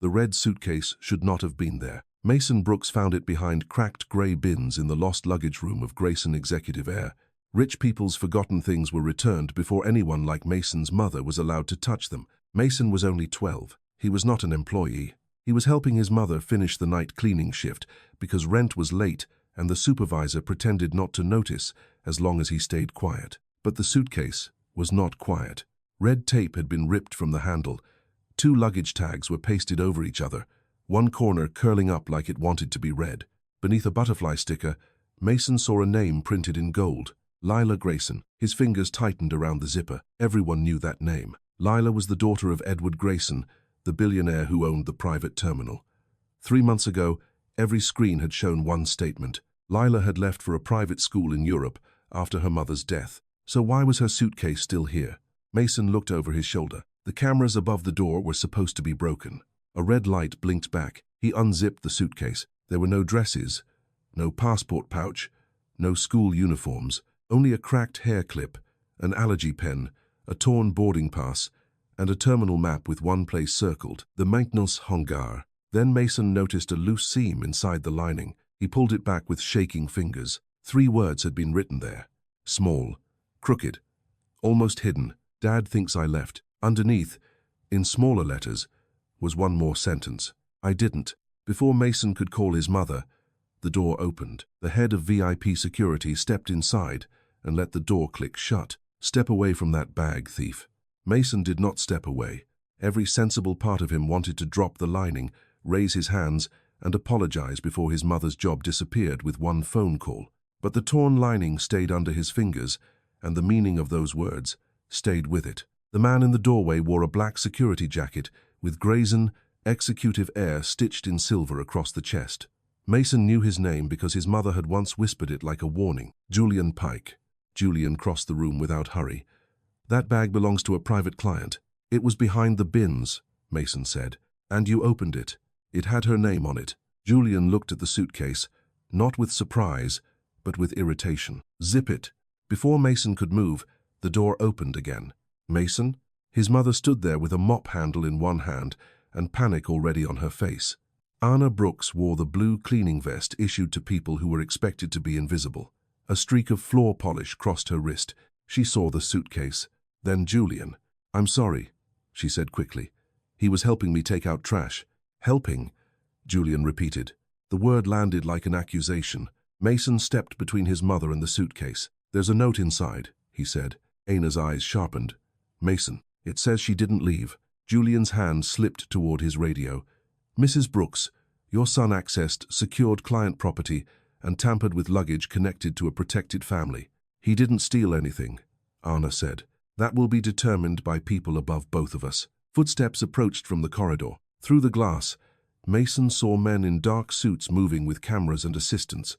The red suitcase should not have been there. Mason Brooks found it behind cracked grey bins in the lost luggage room of Grayson Executive Air. Rich people's forgotten things were returned before anyone like Mason's mother was allowed to touch them. Mason was only 12. He was not an employee. He was helping his mother finish the night cleaning shift because rent was late and the supervisor pretended not to notice as long as he stayed quiet. But the suitcase was not quiet. Red tape had been ripped from the handle. 2 luggage tags were pasted over each other, one corner curling up like it wanted to be read. Beneath a butterfly sticker, Mason saw a name printed in gold. Lila Grayson. His fingers tightened around the zipper. Everyone knew that name. Lila was the daughter of Edward Grayson, the billionaire who owned the private terminal. 3 months ago, every screen had shown one statement. Lila had left for a private school in Europe after her mother's death. So why was her suitcase still here? Mason looked over his shoulder. The cameras above the door were supposed to be broken. A red light blinked back. He unzipped the suitcase. There were no dresses, no passport pouch, no school uniforms, only a cracked hair clip, an allergy pen, a torn boarding pass, and a terminal map with one place circled, the maintenance hangar. Then Mason noticed a loose seam inside the lining. He pulled it back with shaking fingers. 3 words had been written there. Small, crooked, almost hidden. Dad thinks I left. Underneath, in smaller letters, was one more sentence. I didn't. Before Mason could call his mother, the door opened. The head of VIP security stepped inside and let the door click shut. Step away from that bag, thief. Mason did not step away. Every sensible part of him wanted to drop the lining, raise his hands, and apologize before his mother's job disappeared with one phone call. But the torn lining stayed under his fingers, and the meaning of those words stayed with it. The man in the doorway wore a black security jacket with Grayson Executive Air stitched in silver across the chest. Mason knew his name because his mother had once whispered it like a warning. Julian Pike. Julian crossed the room without hurry. That bag belongs to a private client. It was behind the bins, Mason said, and you opened it. It had her name on it. Julian looked at the suitcase, not with surprise, but with irritation. Zip it. Before Mason could move, the door opened again. Mason? His mother stood there with a mop handle in one hand and panic already on her face. Anna Brooks wore the blue cleaning vest issued to people who were expected to be invisible. A streak of floor polish crossed her wrist. She saw the suitcase. Then Julian. I'm sorry, she said quickly. He was helping me take out trash. Helping, Julian repeated. The word landed like an accusation. Mason stepped between his mother and the suitcase. There's a note inside, he said. Anna's eyes sharpened. Mason, it says she didn't leave. Julian's hand slipped toward his radio. Mrs. Brooks, your son accessed secured client property and tampered with luggage connected to a protected family. He didn't steal anything, Anna said. That will be determined by people above both of us. Footsteps approached from the corridor. Through the glass, Mason saw men in dark suits moving with cameras and assistants.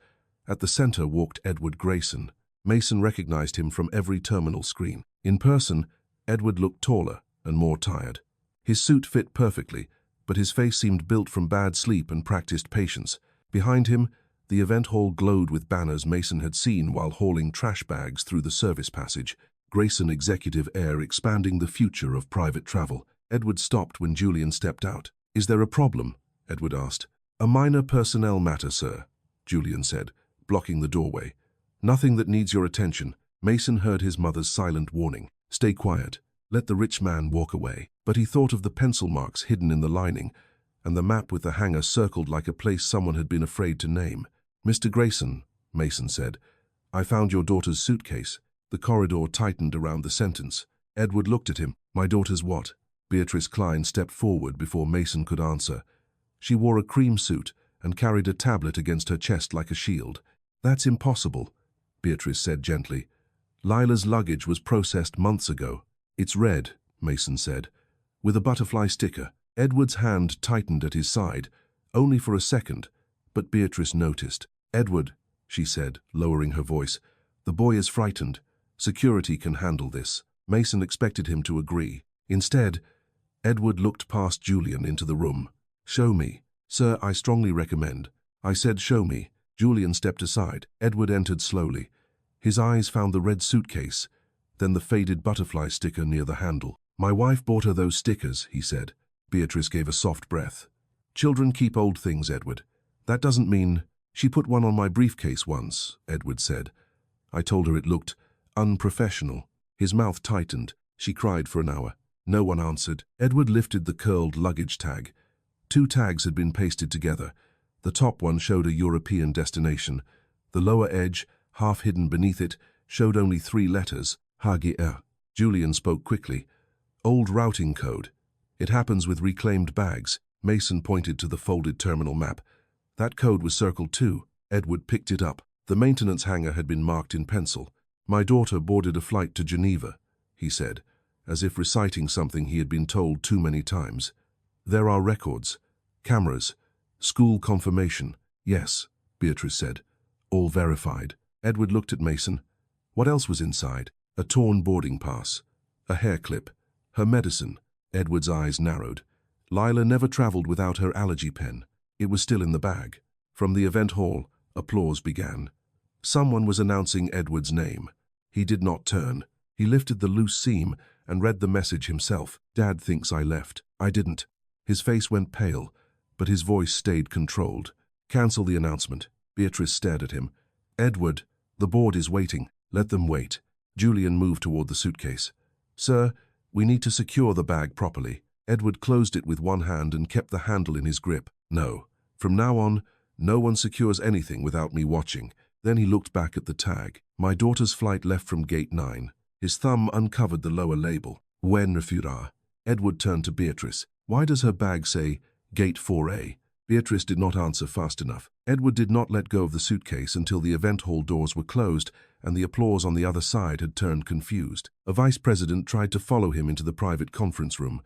At the center walked Edward Grayson. Mason recognized him from every terminal screen. In person, Edward looked taller and more tired. His suit fit perfectly, but his face seemed built from bad sleep and practiced patience. Behind him, the event hall glowed with banners Mason had seen while hauling trash bags through the service passage. Grayson Executive Air expanding the future of private travel. Edward stopped when Julian stepped out. Is there a problem? Edward asked. A minor personnel matter, sir, Julian said, blocking the doorway. Nothing that needs your attention. Mason heard his mother's silent warning. Stay quiet. Let the rich man walk away. But he thought of the pencil marks hidden in the lining, and the map with the hanger circled like a place someone had been afraid to name. Mr. Grayson, Mason said, I found your daughter's suitcase. The corridor tightened around the sentence. Edward looked at him. My daughter's what? Beatrice Klein stepped forward before Mason could answer. She wore a cream suit and carried a tablet against her chest like a shield. That's impossible, Beatrice said gently. Lila's luggage was processed months ago. It's red, Mason said, with a butterfly sticker. Edward's hand tightened at his side, only for a second, but Beatrice noticed. Edward, she said, lowering her voice, the boy is frightened. Security can handle this. Mason expected him to agree. Instead, Edward looked past Julian into the room. Show me. Sir, I strongly recommend. I said show me. Julian stepped aside. Edward entered slowly. His eyes found the red suitcase, then the faded butterfly sticker near the handle. My wife bought her those stickers, he said. Beatrice gave a soft breath. Children keep old things, Edward. That doesn't mean... She put one on my briefcase once, Edward said. I told her it looked unprofessional. His mouth tightened. She cried for an hour. No one answered. Edward lifted the curled luggage tag. 2 tags had been pasted together. The top one showed a European destination. The lower edge, half hidden beneath it, showed only 3 letters, HGR. Julian spoke quickly. Old routing code. It happens with reclaimed bags. Mason pointed to the folded terminal map. That code was circled too. Edward picked it up. The maintenance hangar had been marked in pencil. My daughter boarded a flight to Geneva, he said, as if reciting something he had been told too many times. There are records, cameras, school confirmation. Yes, Beatrice said. All verified. Edward looked at Mason. What else was inside? A torn boarding pass, a hair clip, her medicine. Edward's eyes narrowed. Lila never traveled without her allergy pen. It was still in the bag. From the event hall, applause began. Someone was announcing Edward's name. He did not turn. He lifted the loose seam and read the message himself. Dad thinks I left. I didn't. His face went pale, but his voice stayed controlled. Cancel the announcement. Beatrice stared at him. Edward, the board is waiting. Let them wait. Julian moved toward the suitcase. Sir, we need to secure the bag properly. Edward closed it with one hand and kept the handle in his grip. No. From now on, no one secures anything without me watching. Then he looked back at the tag. My daughter's flight left from gate 9. His thumb uncovered the lower label. When refura. Edward turned to Beatrice. Why does her bag say gate 4A? Beatrice did not answer fast enough. Edward did not let go of the suitcase until the event hall doors were closed and the applause on the other side had turned confused. A vice president tried to follow him into the private conference room.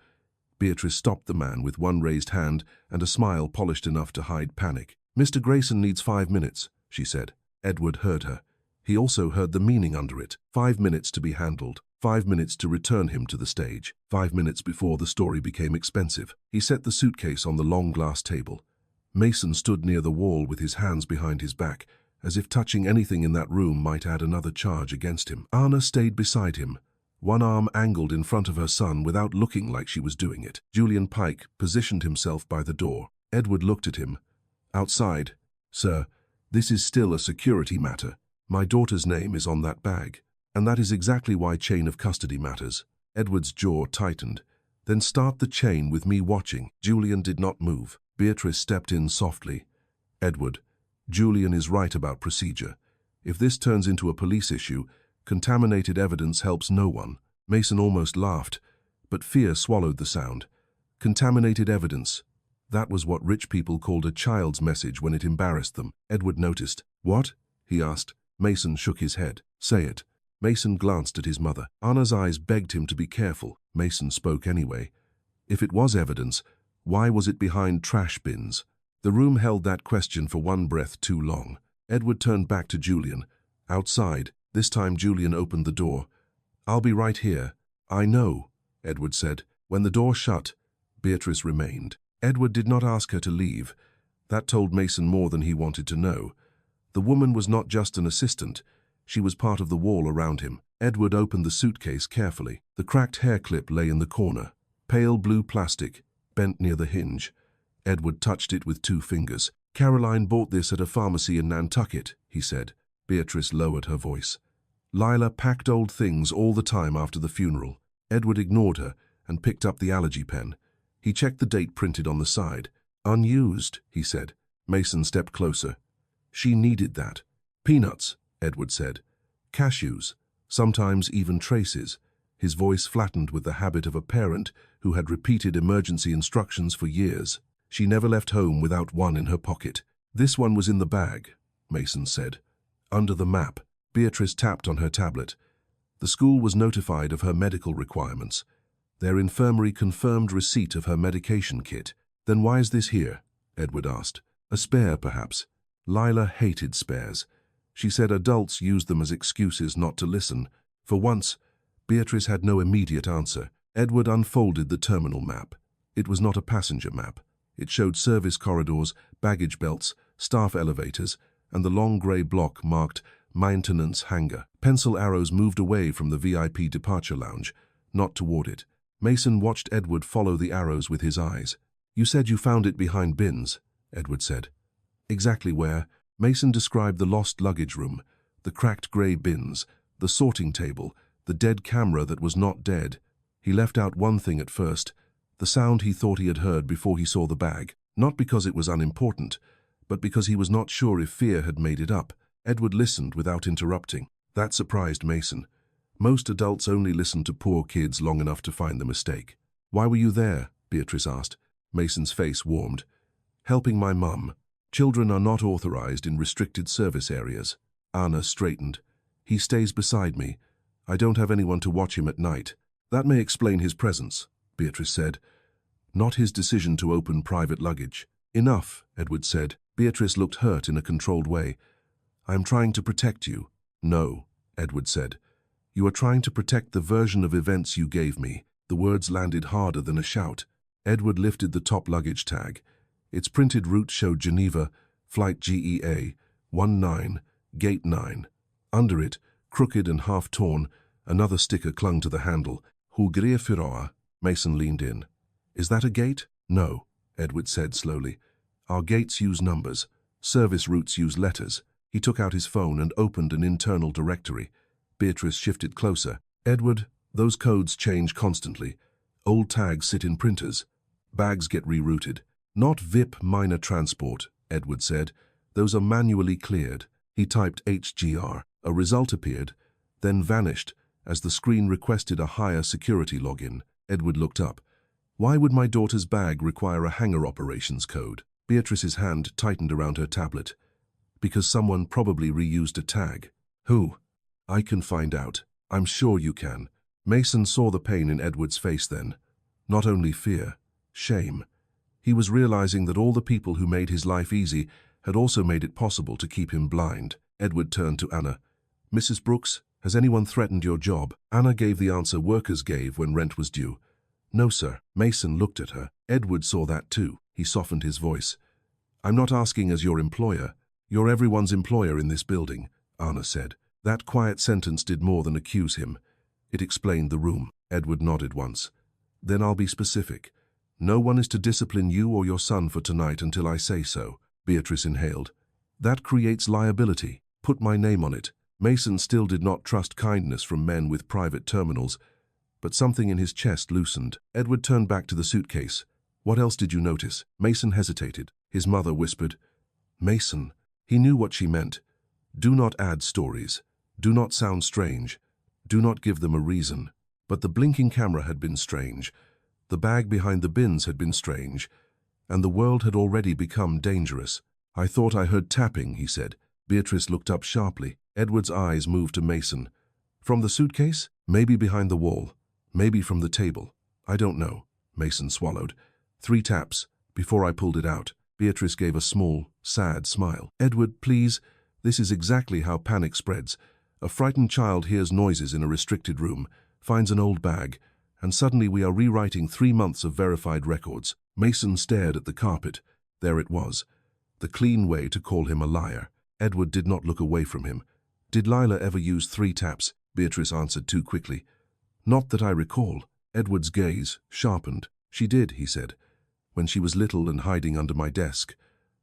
Beatrice stopped the man with one raised hand and a smile polished enough to hide panic. Mr. Grayson needs 5 minutes, she said. Edward heard her. He also heard the meaning under it. 5 minutes to be handled. 5 minutes to return him to the stage. 5 minutes before the story became expensive. He set the suitcase on the long glass table. Mason stood near the wall with his hands behind his back, as if touching anything in that room might add another charge against him. Anna stayed beside him, one arm angled in front of her son without looking like she was doing it. Julian Pike positioned himself by the door. Edward looked at him. Outside. Sir, this is still a security matter. My daughter's name is on that bag. And that is exactly why chain of custody matters. Edward's jaw tightened. Then start the chain with me watching. Julian did not move. Beatrice stepped in softly. Edward, Julian is right about procedure. If this turns into a police issue, contaminated evidence helps no one. Mason almost laughed, but fear swallowed the sound. Contaminated evidence. That was what rich people called a child's message when it embarrassed them. Edward noticed. What? He asked. Mason shook his head. Say it. Mason glanced at his mother. Anna's eyes begged him to be careful. Mason spoke anyway. If it was evidence, why was it behind trash bins? The room held that question for one breath too long. Edward turned back to Julian. Outside. This time Julian opened the door. I'll be right here. I know, Edward said. When the door shut, Beatrice remained. Edward did not ask her to leave. That told Mason more than he wanted to know. The woman was not just an assistant. She was part of the wall around him. Edward opened the suitcase carefully. The cracked hair clip lay in the corner. Pale blue plastic, bent near the hinge. Edward touched it with 2 fingers. Caroline bought this at a pharmacy in Nantucket, he said. Beatrice lowered her voice. Lila packed old things all the time after the funeral. Edward ignored her and picked up the allergy pen. He checked the date printed on the side. Unused, he said. Mason stepped closer. She needed that. Peanuts, Edward said. Cashews, sometimes even traces. His voice flattened with the habit of a parent who had repeated emergency instructions for years. She never left home without one in her pocket. This one was in the bag, Mason said. Under the map. Beatrice tapped on her tablet. The school was notified of her medical requirements. Their infirmary confirmed receipt of her medication kit. Then why is this here? Edward asked. A spare, perhaps. Lila hated spares. She said adults used them as excuses not to listen. For once, Beatrice had no immediate answer. Edward unfolded the terminal map. It was not a passenger map. It showed service corridors, baggage belts, staff elevators, and the long grey block marked Maintenance Hangar. Pencil arrows moved away from the VIP departure lounge, not toward it. Mason watched Edward follow the arrows with his eyes. You said you found it behind bins, Edward said. Exactly where? Mason described the lost luggage room, the cracked grey bins, the sorting table, the dead camera that was not dead. He left out one thing at first, the sound he thought he had heard before he saw the bag, not because it was unimportant, but because he was not sure if fear had made it up. Edward listened without interrupting. That surprised Mason. Most adults only listen to poor kids long enough to find the mistake. Why were you there? Beatrice asked. Mason's face warmed. Helping my mum. Children are not authorized in restricted service areas. Anna straightened. He stays beside me. I don't have anyone to watch him at night. That may explain his presence, Beatrice said. Not his decision to open private luggage. Enough, Edward said. Beatrice looked hurt in a controlled way. I am trying to protect you. No, Edward said. You are trying to protect the version of events you gave me. The words landed harder than a shout. Edward lifted the top luggage tag. Its printed route showed Geneva, Flight GEA, 19, Gate 9. Under it, crooked and half-torn, another sticker clung to the handle. Hugria Firoa. Mason leaned in. Is that a gate? No, Edward said slowly. Our gates use numbers. Service routes use letters. He took out his phone and opened an internal directory. Beatrice shifted closer. Edward, those codes change constantly. Old tags sit in printers. Bags get rerouted. Not VIP minor transport, Edward said. Those are manually cleared. He typed HGR. A result appeared, then vanished as the screen requested a higher security login. Edward looked up. Why would my daughter's bag require a hangar operations code? Beatrice's hand tightened around her tablet. Because someone probably reused a tag. Who? I can find out. I'm sure you can. Mason saw the pain in Edward's face then. Not only fear, shame. He was realizing that all the people who made his life easy had also made it possible to keep him blind. Edward turned to Anna. Mrs. Brooks, has anyone threatened your job? Anna gave the answer workers gave when rent was due. No, sir. Mason looked at her. Edward saw that too. He softened his voice. I'm not asking as your employer. You're everyone's employer in this building, Anna said. That quiet sentence did more than accuse him. It explained the room. Edward nodded once. Then I'll be specific. No one is to discipline you or your son for tonight until I say so. Beatrice inhaled. That creates liability. Put my name on it. Mason still did not trust kindness from men with private terminals, but something in his chest loosened. Edward turned back to the suitcase. What else did you notice? Mason hesitated. His mother whispered. Mason. He knew what she meant. Do not add stories. Do not sound strange. Do not give them a reason. But the blinking camera had been strange. The bag behind the bins had been strange. And the world had already become dangerous. I thought I heard tapping, he said. Beatrice looked up sharply. Edward's eyes moved to Mason. From the suitcase? Maybe behind the wall. Maybe from the table. I don't know. Mason swallowed. 3 taps, before I pulled it out. Beatrice gave a small, sad smile. Edward, please. This is exactly how panic spreads. A frightened child hears noises in a restricted room, finds an old bag, and suddenly we are rewriting 3 months of verified records. Mason stared at the carpet. There it was. The clean way to call him a liar. Edward did not look away from him. Did Lila ever use 3 taps? Beatrice answered too quickly. Not that I recall. Edward's gaze sharpened. She did, he said, when she was little and hiding under my desk.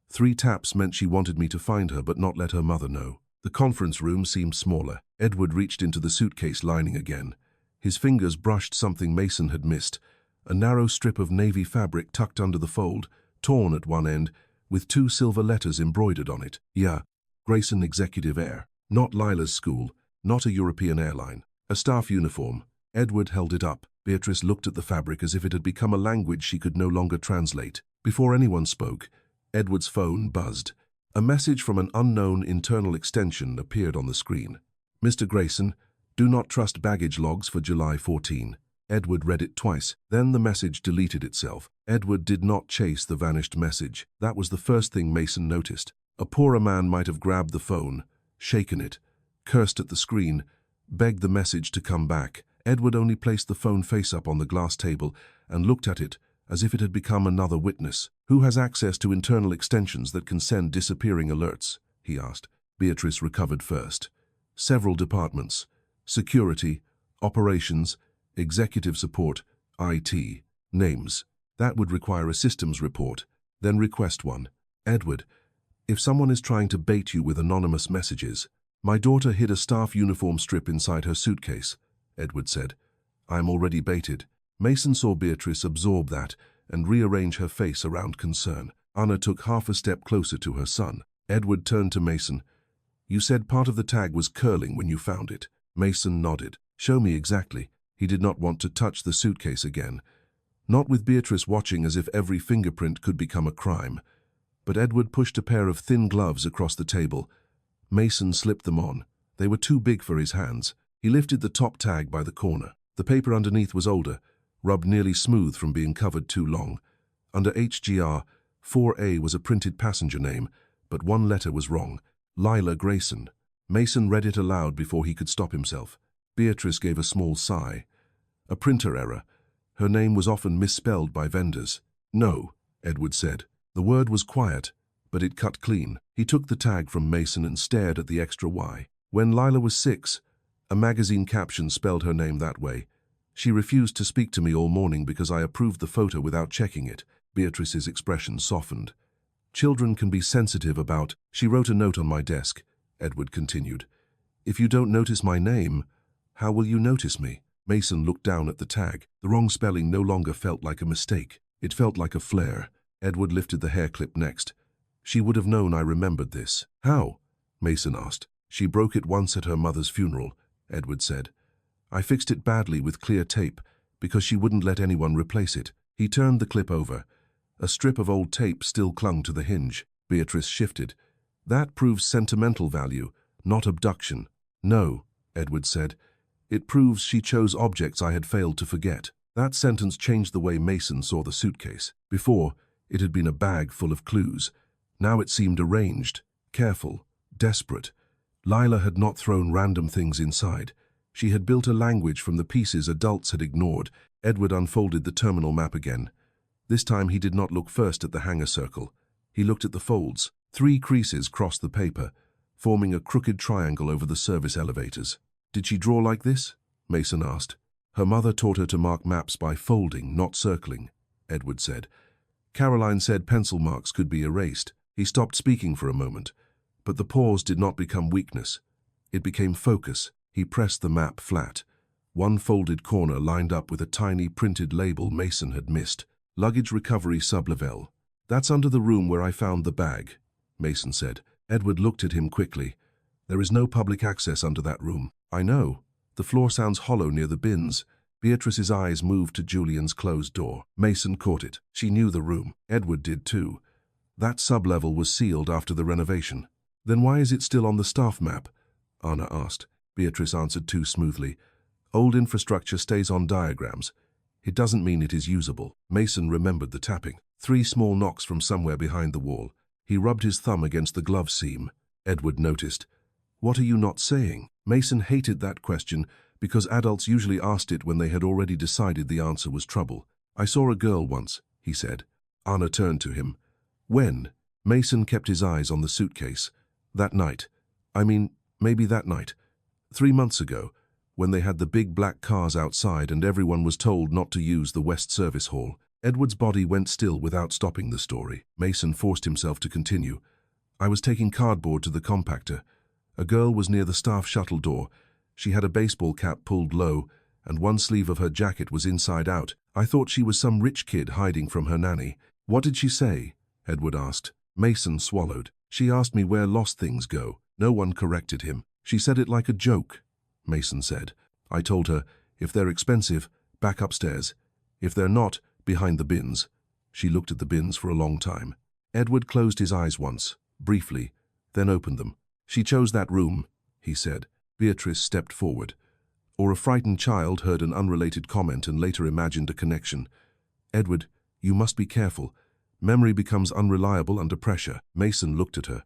3 taps meant she wanted me to find her but not let her mother know. The conference room seemed smaller. Edward reached into the suitcase lining again. His fingers brushed something Mason had missed, a narrow strip of navy fabric tucked under the fold, torn at one end, with 2 silver letters embroidered on it. Yeah, Grayson Executive Air. Not Lila's school, not a European airline. A staff uniform. Edward held it up. Beatrice looked at the fabric as if it had become a language she could no longer translate. Before anyone spoke, Edward's phone buzzed. A message from an unknown internal extension appeared on the screen. Mr. Grayson, do not trust baggage logs for July 14. Edward read it twice. Then the message deleted itself. Edward did not chase the vanished message. That was the first thing Mason noticed. A poorer man might have grabbed the phone, shaken it, cursed at the screen, begged the message to come back. Edward only placed the phone face up on the glass table and looked at it as if it had become another witness. Who has access to internal extensions that can send disappearing alerts? He asked. Beatrice recovered first. Several departments. Security, operations, executive support, IT. Names. That would require a systems report, then request one. Edward, if someone is trying to bait you with anonymous messages. My daughter hid a staff uniform strip inside her suitcase, Edward said. I am already baited. Mason saw Beatrice absorb that and rearrange her face around concern. Anna took half a step closer to her son. Edward turned to Mason. You said part of the tag was curling when you found it. Mason nodded. Show me exactly. He did not want to touch the suitcase again. Not with Beatrice watching as if every fingerprint could become a crime. But Edward pushed a pair of thin gloves across the table. Mason slipped them on. They were too big for his hands. He lifted the top tag by the corner. The paper underneath was older, rubbed nearly smooth from being covered too long. Under HGR, 4A was a printed passenger name, but one letter was wrong. Lila Grayson. Mason read it aloud before he could stop himself. Beatrice gave a small sigh. A printer error. Her name was often misspelled by vendors. No, Edward said. The word was quiet, but it cut clean. He took the tag from Mason and stared at the extra Y. When Lila was 6, a magazine caption spelled her name that way. She refused to speak to me all morning because I approved the photo without checking it. Beatrice's expression softened. Children can be sensitive about... She wrote a note on my desk, Edward continued. If you don't notice my name, how will you notice me? Mason looked down at the tag. The wrong spelling no longer felt like a mistake. It felt like a flare. Edward lifted the hair clip next. She would have known I remembered this. How? Mason asked. She broke it once at her mother's funeral, Edward said. I fixed it badly with clear tape because she wouldn't let anyone replace it. He turned the clip over. A strip of old tape still clung to the hinge. Beatrice shifted. That proves sentimental value, not abduction. No, Edward said. It proves she chose objects I had failed to forget. That sentence changed the way Mason saw the suitcase. Before, it had been a bag full of clues. Now it seemed arranged, careful, desperate. Lila had not thrown random things inside. She had built a language from the pieces adults had ignored. Edward unfolded the terminal map again. This time he did not look first at the hangar circle. He looked at the folds. 3 creases crossed the paper, forming a crooked triangle over the service elevators. Did she draw like this? Mason asked. Her mother taught her to mark maps by folding, not circling, Edward said. Caroline said pencil marks could be erased. He stopped speaking for a moment, but the pause did not become weakness. It became focus. He pressed the map flat. One folded corner lined up with a tiny printed label Mason had missed. Luggage recovery sublevel. That's under the room where I found the bag, Mason said. Edward looked at him quickly. There is no public access under that room. I know. The floor sounds hollow near the bins. Beatrice's eyes moved to Julian's closed door. Mason caught it. She knew the room. Edward did too. That sublevel was sealed after the renovation. Then why is it still on the staff map? Anna asked. Beatrice answered too smoothly. Old infrastructure stays on diagrams. It doesn't mean it is usable. Mason remembered the tapping. 3 small knocks from somewhere behind the wall. He rubbed his thumb against the glove seam. Edward noticed. What are you not saying? Mason hated that question because adults usually asked it when they had already decided the answer was trouble. I saw a girl once, he said. Anna turned to him. When? Mason kept his eyes on the suitcase. That night. I mean, maybe that night. 3 months ago, when they had the big black cars outside and everyone was told not to use the West Service Hall. Edward's body went still without stopping the story. Mason forced himself to continue. I was taking cardboard to the compactor. A girl was near the staff shuttle door. She had a baseball cap pulled low, and one sleeve of her jacket was inside out. I thought she was some rich kid hiding from her nanny. What did she say? Edward asked. Mason swallowed. She asked me where lost things go. No one corrected him. She said it like a joke, Mason said. I told her, if they're expensive, back upstairs. If they're not, behind the bins. She looked at the bins for a long time. Edward closed his eyes once, briefly, then opened them. She chose that room, he said. Beatrice stepped forward. Or a frightened child heard an unrelated comment and later imagined a connection. Edward, you must be careful. Memory becomes unreliable under pressure. Mason looked at her.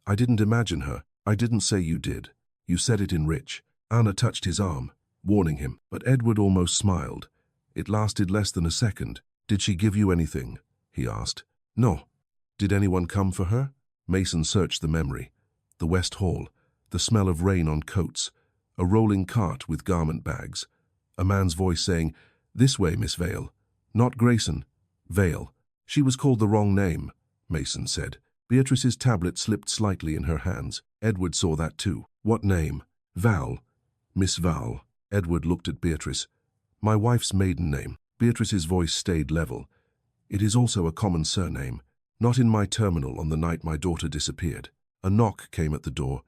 I didn't imagine her. I didn't say you did. You said it in rich. Anna touched his arm, warning him, but Edward almost smiled. It lasted less than a second. Did she give you anything? He asked. No. Did anyone come for her? Mason searched the memory. The West Hall, the smell of rain on coats, a rolling cart with garment bags, a man's voice saying, This way, Miss Vale. Not Grayson. Vale. She was called the wrong name, Mason said. Beatrice's tablet slipped slightly in her hands. Edward saw that too. What name? Val. Miss Val. Edward looked at Beatrice. My wife's maiden name. Beatrice's voice stayed level. It is also a common surname. Not in my terminal on the night my daughter disappeared. A knock came at the door.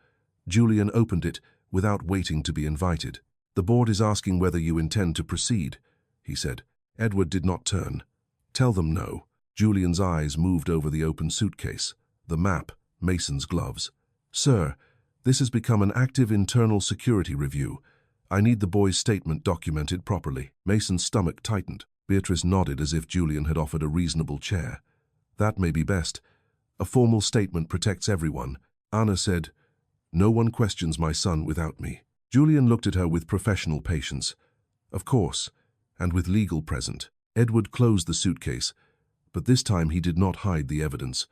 Julian opened it without waiting to be invited. The board is asking whether you intend to proceed, he said. Edward did not turn. Tell them no. Julian's eyes moved over the open suitcase, the map, Mason's gloves. Sir, this has become an active internal security review. I need the boy's statement documented properly. Mason's stomach tightened. Beatrice nodded as if Julian had offered a reasonable chair. That may be best. A formal statement protects everyone. Anna said, no one questions my son without me. Julian looked at her with professional patience. Of course, and with legal present. Edward closed the suitcase, but this time he did not hide the evidence.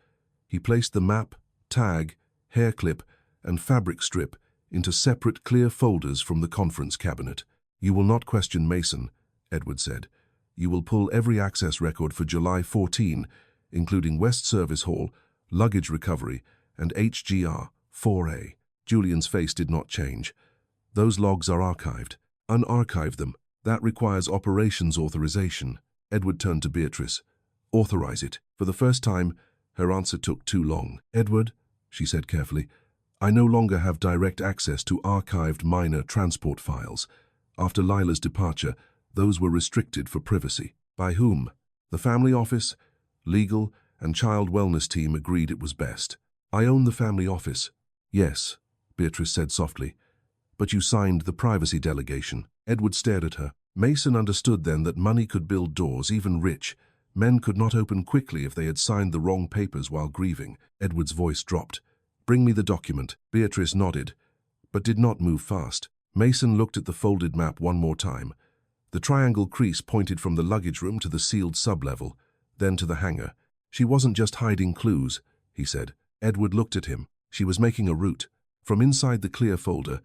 He placed the map, tag, hair clip, and fabric strip into separate clear folders from the conference cabinet. You will not question Mason, Edward said. You will pull every access record for July 14, including West Service Hall, luggage recovery, and HGR 4A. Julian's face did not change. Those logs are archived. Unarchive them. That requires operations authorization. Edward turned to Beatrice. Authorize it. For the first time, her answer took too long. Edward, she said carefully, I no longer have direct access to archived minor transport files. After Lila's departure, those were restricted for privacy. By whom? The family office, legal, and child wellness team agreed it was best. I own the family office. Yes, Beatrice said softly. But you signed the privacy delegation. Edward stared at her. Mason understood then that money could build doors, even rich. Men could not open quickly if they had signed the wrong papers while grieving. Edward's voice dropped. Bring me the document. Beatrice nodded, but did not move fast. Mason looked at the folded map one more time. The triangle crease pointed from the luggage room to the sealed sublevel, then to the hangar. She wasn't just hiding clues, he said. Edward looked at him. She was making a route. From inside the clear folder,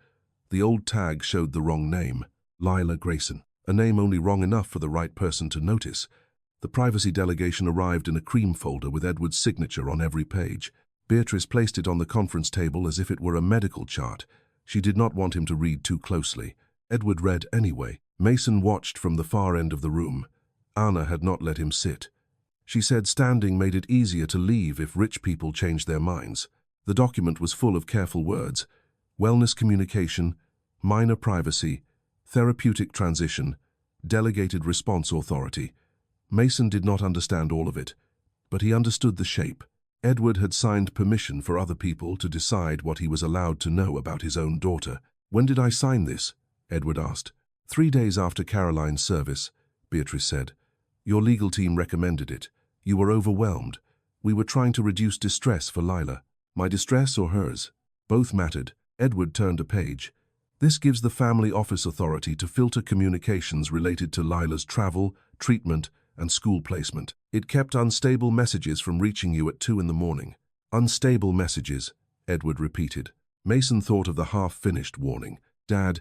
the old tag showed the wrong name, Lila Grayson. A name only wrong enough for the right person to notice. The privacy delegation arrived in a cream folder with Edward's signature on every page. Beatrice placed it on the conference table as if it were a medical chart. She did not want him to read too closely. Edward read anyway. Mason watched from the far end of the room. Anna had not let him sit. She said standing made it easier to leave if rich people changed their minds. The document was full of careful words. Wellness communication, minor privacy, therapeutic transition, delegated response authority. Mason did not understand all of it, but he understood the shape. Edward had signed permission for other people to decide what he was allowed to know about his own daughter. When did I sign this? Edward asked. 3 days after Caroline's service, Beatrice said. Your legal team recommended it. You were overwhelmed. We were trying to reduce distress for Lila. My distress or hers? Both mattered. Edward turned a page. This gives the family office authority to filter communications related to Lila's travel, treatment, and school placement. It kept unstable messages from reaching you at 2 in the morning. Unstable messages, Edward repeated. Mason thought of the half-finished warning. Dad,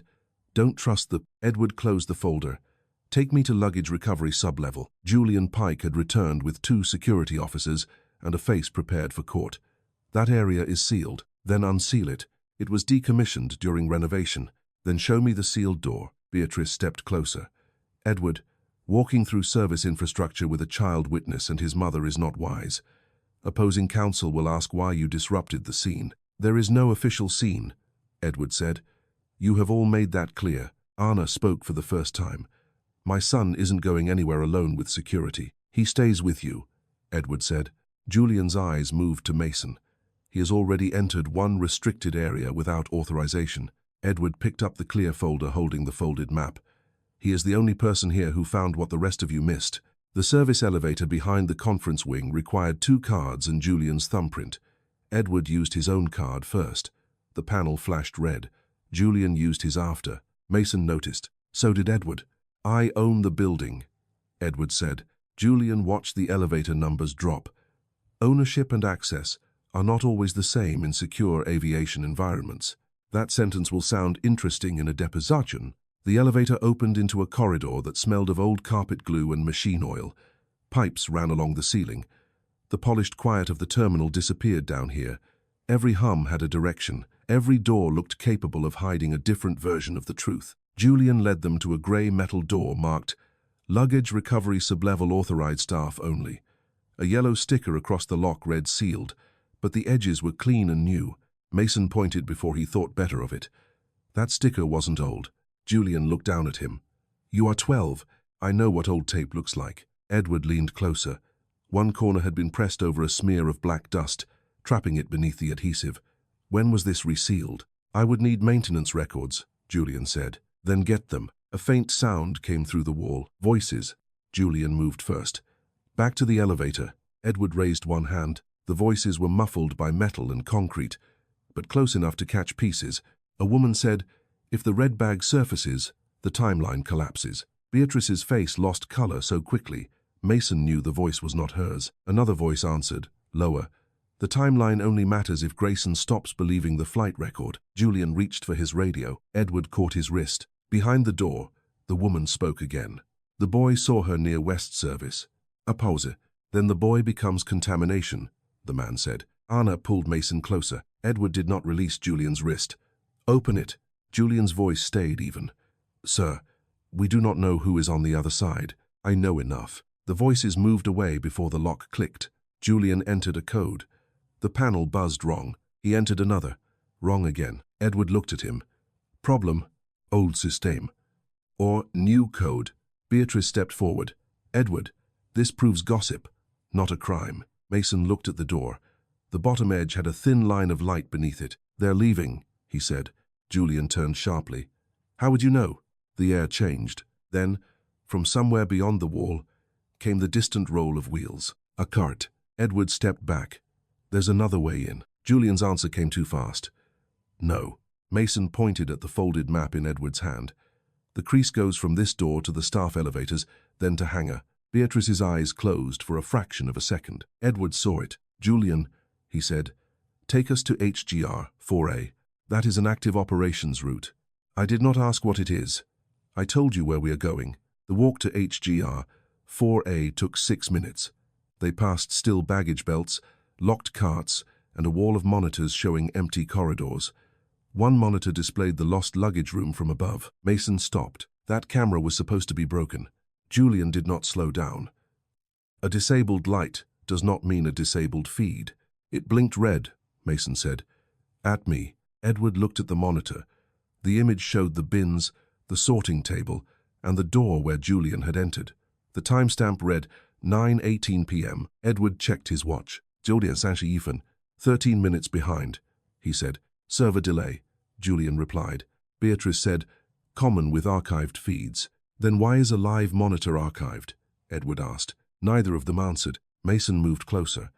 don't trust the... Edward closed the folder. Take me to luggage recovery sublevel. Julian Pike had returned with 2 security officers and a face prepared for court. That area is sealed. Then unseal it. It was decommissioned during renovation. Then show me the sealed door. Beatrice stepped closer. Edward, walking through service infrastructure with a child witness and his mother is not wise. Opposing counsel will ask why you disrupted the scene. There is no official scene, Edward said. You have all made that clear. Anna spoke for the first time. My son isn't going anywhere alone with security. He stays with you, Edward said. Julian's eyes moved to Mason. He has already entered one restricted area without authorization. Edward picked up the clear folder holding the folded map. He is the only person here who found what the rest of you missed. The service elevator behind the conference wing required 2 cards and Julian's thumbprint. Edward used his own card first. The panel flashed red. Julian used his after. Mason noticed. So did Edward. I own the building, Edward said. Julian watched the elevator numbers drop. Ownership and access are not always the same in secure aviation environments. That sentence will sound interesting in a deposition. The elevator opened into a corridor that smelled of old carpet glue and machine oil. Pipes ran along the ceiling. The polished quiet of the terminal disappeared down here. Every hum had a direction. Every door looked capable of hiding a different version of the truth. Julian led them to a grey metal door marked Luggage Recovery Sublevel Authorized Staff Only. A yellow sticker across the lock read Sealed, but the edges were clean and new. Mason pointed before he thought better of it. That sticker wasn't old. Julian looked down at him. You are 12. I know what old tape looks like. Edward leaned closer. One corner had been pressed over a smear of black dust, trapping it beneath the adhesive. When was this resealed? I would need maintenance records, Julian said. Then get them. A faint sound came through the wall. Voices. Julian moved first. Back to the elevator. Edward raised one hand. The voices were muffled by metal and concrete, but close enough to catch pieces. A woman said, if the red bag surfaces, the timeline collapses. Beatrice's face lost color so quickly. Mason knew the voice was not hers. Another voice answered, lower. The timeline only matters if Grayson stops believing the flight record. Julian reached for his radio. Edward caught his wrist. Behind the door, the woman spoke again. The boy saw her near West Service. A pause. Then the boy becomes contamination, the man said. Anna pulled Mason closer. Edward did not release Julian's wrist. Open it. Julian's voice stayed even. Sir, we do not know who is on the other side. I know enough. The voices moved away before the lock clicked. Julian entered a code. The panel buzzed wrong. He entered another. Wrong again. Edward looked at him. Problem, old system. Or new code. Beatrice stepped forward. Edward, this proves gossip, not a crime. Mason looked at the door. The bottom edge had a thin line of light beneath it. They're leaving, he said. Julian turned sharply. How would you know? The air changed. Then, from somewhere beyond the wall, came the distant roll of wheels. A cart. Edward stepped back. There's another way in. Julian's answer came too fast. No. Mason pointed at the folded map in Edward's hand. The crease goes from this door to the staff elevators, then to hangar. Beatrice's eyes closed for a fraction of a second. Edward saw it. Julian, he said, take us to HGR 4A. That is an active operations route. I did not ask what it is. I told you where we are going. The walk to HGR 4A took 6 minutes. They passed still baggage belts, locked carts, and a wall of monitors showing empty corridors. One monitor displayed the lost luggage room from above. Mason stopped. That camera was supposed to be broken. Julian did not slow down. A disabled light does not mean a disabled feed. It blinked red, Mason said. At me. Edward looked at the monitor. The image showed the bins, the sorting table, and the door where Julian had entered. The timestamp read 9:18 p.m. Edward checked his watch. Julian Saint-Yves, 13 minutes behind, he said. Server delay, Julian replied. Beatrice said, common with archived feeds. Then why is a live monitor archived? Edward asked. Neither of them answered. Mason moved closer.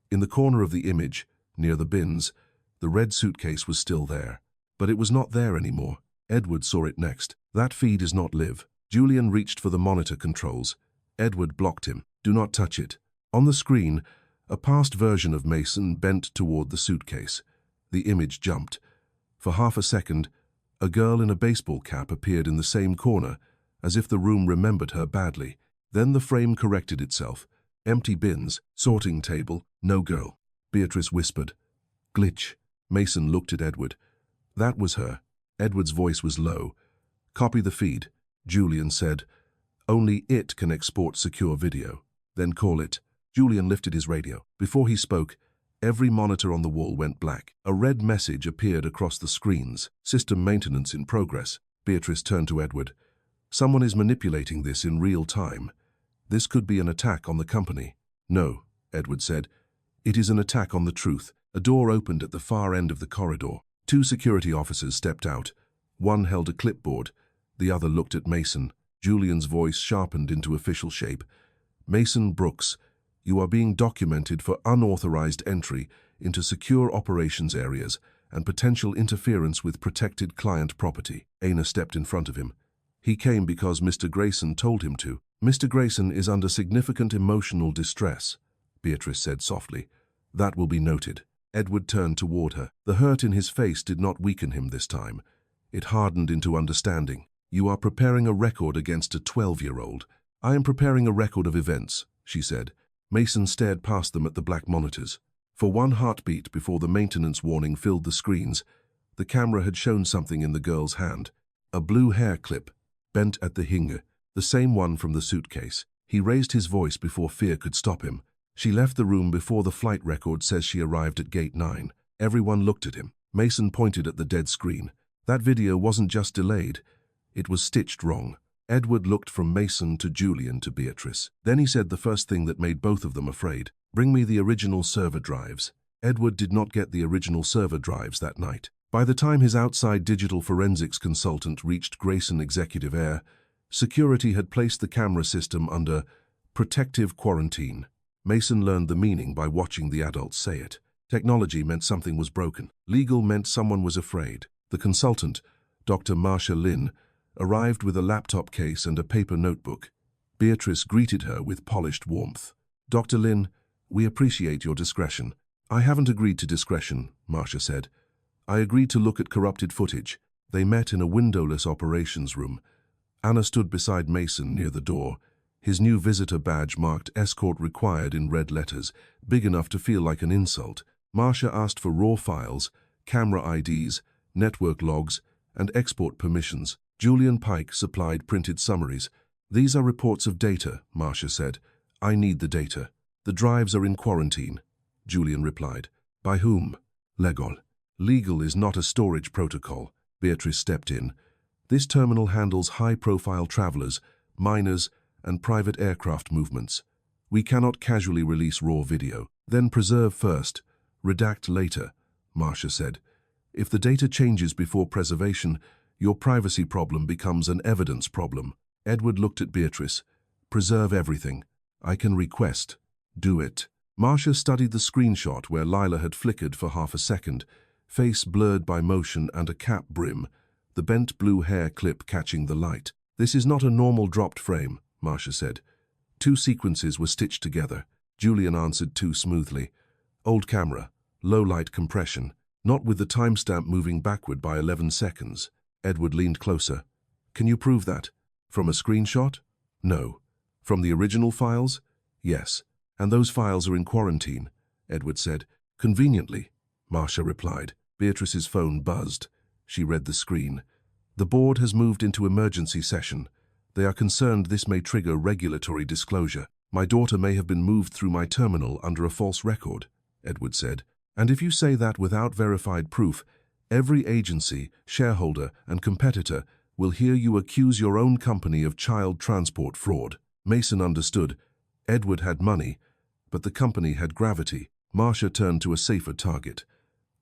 In the corner of the image, near the bins, the red suitcase was still there. But it was not there anymore. Edward saw it next. That feed is not live. Julian reached for the monitor controls. Edward blocked him. Do not touch it. On the screen, a past version of Mason bent toward the suitcase. The image jumped. For half a second, a girl in a baseball cap appeared in the same corner, as if the room remembered her badly. Then the frame corrected itself. Empty bins, sorting table, no girl. Beatrice whispered. Glitch. Mason looked at Edward. That was her. Edward's voice was low. Copy the feed. Julian said. Only it can export secure video. Then call it. Julian lifted his radio. Before he spoke, every monitor on the wall went black. A red message appeared across the screens. System maintenance in progress. Beatrice turned to Edward. Someone is manipulating this in real time. This could be an attack on the company. No, Edward said. It is an attack on the truth. A door opened at the far end of the corridor. 2 security officers stepped out. One held a clipboard. The other looked at Mason. Julian's voice sharpened into official shape. Mason Brooks, you are being documented for unauthorized entry into secure operations areas and potential interference with protected client property. Aina stepped in front of him. He came because Mr. Grayson told him to. Mr. Grayson is under significant emotional distress, Beatrice said softly. That will be noted. Edward turned toward her. The hurt in his face did not weaken him this time. It hardened into understanding. You are preparing a record against a 12-year-old. I am preparing a record of events, she said. Mason stared past them at the black monitors. For one heartbeat before the maintenance warning filled the screens, the camera had shown something in the girl's hand. A blue hair clip, bent at the hinge, the same one from the suitcase. He raised his voice before fear could stop him. She left the room before the flight record says she arrived at gate 9. Everyone looked at him. Mason pointed at the dead screen. That video wasn't just delayed, it was stitched wrong. Edward looked from Mason to Julian to Beatrice. Then he said the first thing that made both of them afraid. "Bring me the original server drives." Edward did not get the original server drives that night. By the time his outside digital forensics consultant reached Grayson Executive Air, security had placed the camera system under protective quarantine. Mason learned the meaning by watching the adults say it. Technology meant something was broken. Legal meant someone was afraid. The consultant, Dr. Marcia Lynn, arrived with a laptop case and a paper notebook. Beatrice greeted her with polished warmth. "Dr. Lynn, we appreciate your discretion." "I haven't agreed to discretion," Marcia said. "I agreed to look at corrupted footage." They met in a windowless operations room. Anna stood beside Mason near the door. His new visitor badge marked "Escort Required" in red letters, big enough to feel like an insult. Marcia asked for raw files, camera IDs, network logs, and export permissions. Julian Pike supplied printed summaries. "These are reports of data," Marcia said. "I need the data." "The drives are in quarantine," Julian replied. "By whom?" "Legal." "Legal is not a storage protocol," Beatrice stepped in. "This terminal handles high-profile travelers, minors, and private aircraft movements. We cannot casually release raw video. Then preserve first, redact later," Marcia said. "If the data changes before preservation, your privacy problem becomes an evidence problem." Edward looked at Beatrice. "Preserve everything. I can request. Do it." Marcia studied the screenshot where Lila had flickered for half a second, face blurred by motion and a cap brim, the bent blue hair clip catching the light. "This is not a normal dropped frame," Marcia said. "Two sequences were stitched together." Julian answered too smoothly. "Old camera, low light compression, not with the timestamp moving backward by 11 seconds. Edward leaned closer. "Can you prove that? From a screenshot?" "No." "From the original files?" "Yes. And those files are in quarantine," Edward said. "Conveniently," Marcia replied. Beatrice's phone buzzed. She read the screen. "The board has moved into emergency session. They are concerned this may trigger regulatory disclosure. My daughter may have been moved through my terminal under a false record," Edward said. "And if you say that without verified proof, every agency, shareholder, and competitor will hear you accuse your own company of child transport fraud." Mason understood. Edward had money, but the company had gravity. Marcia turned to a safer target.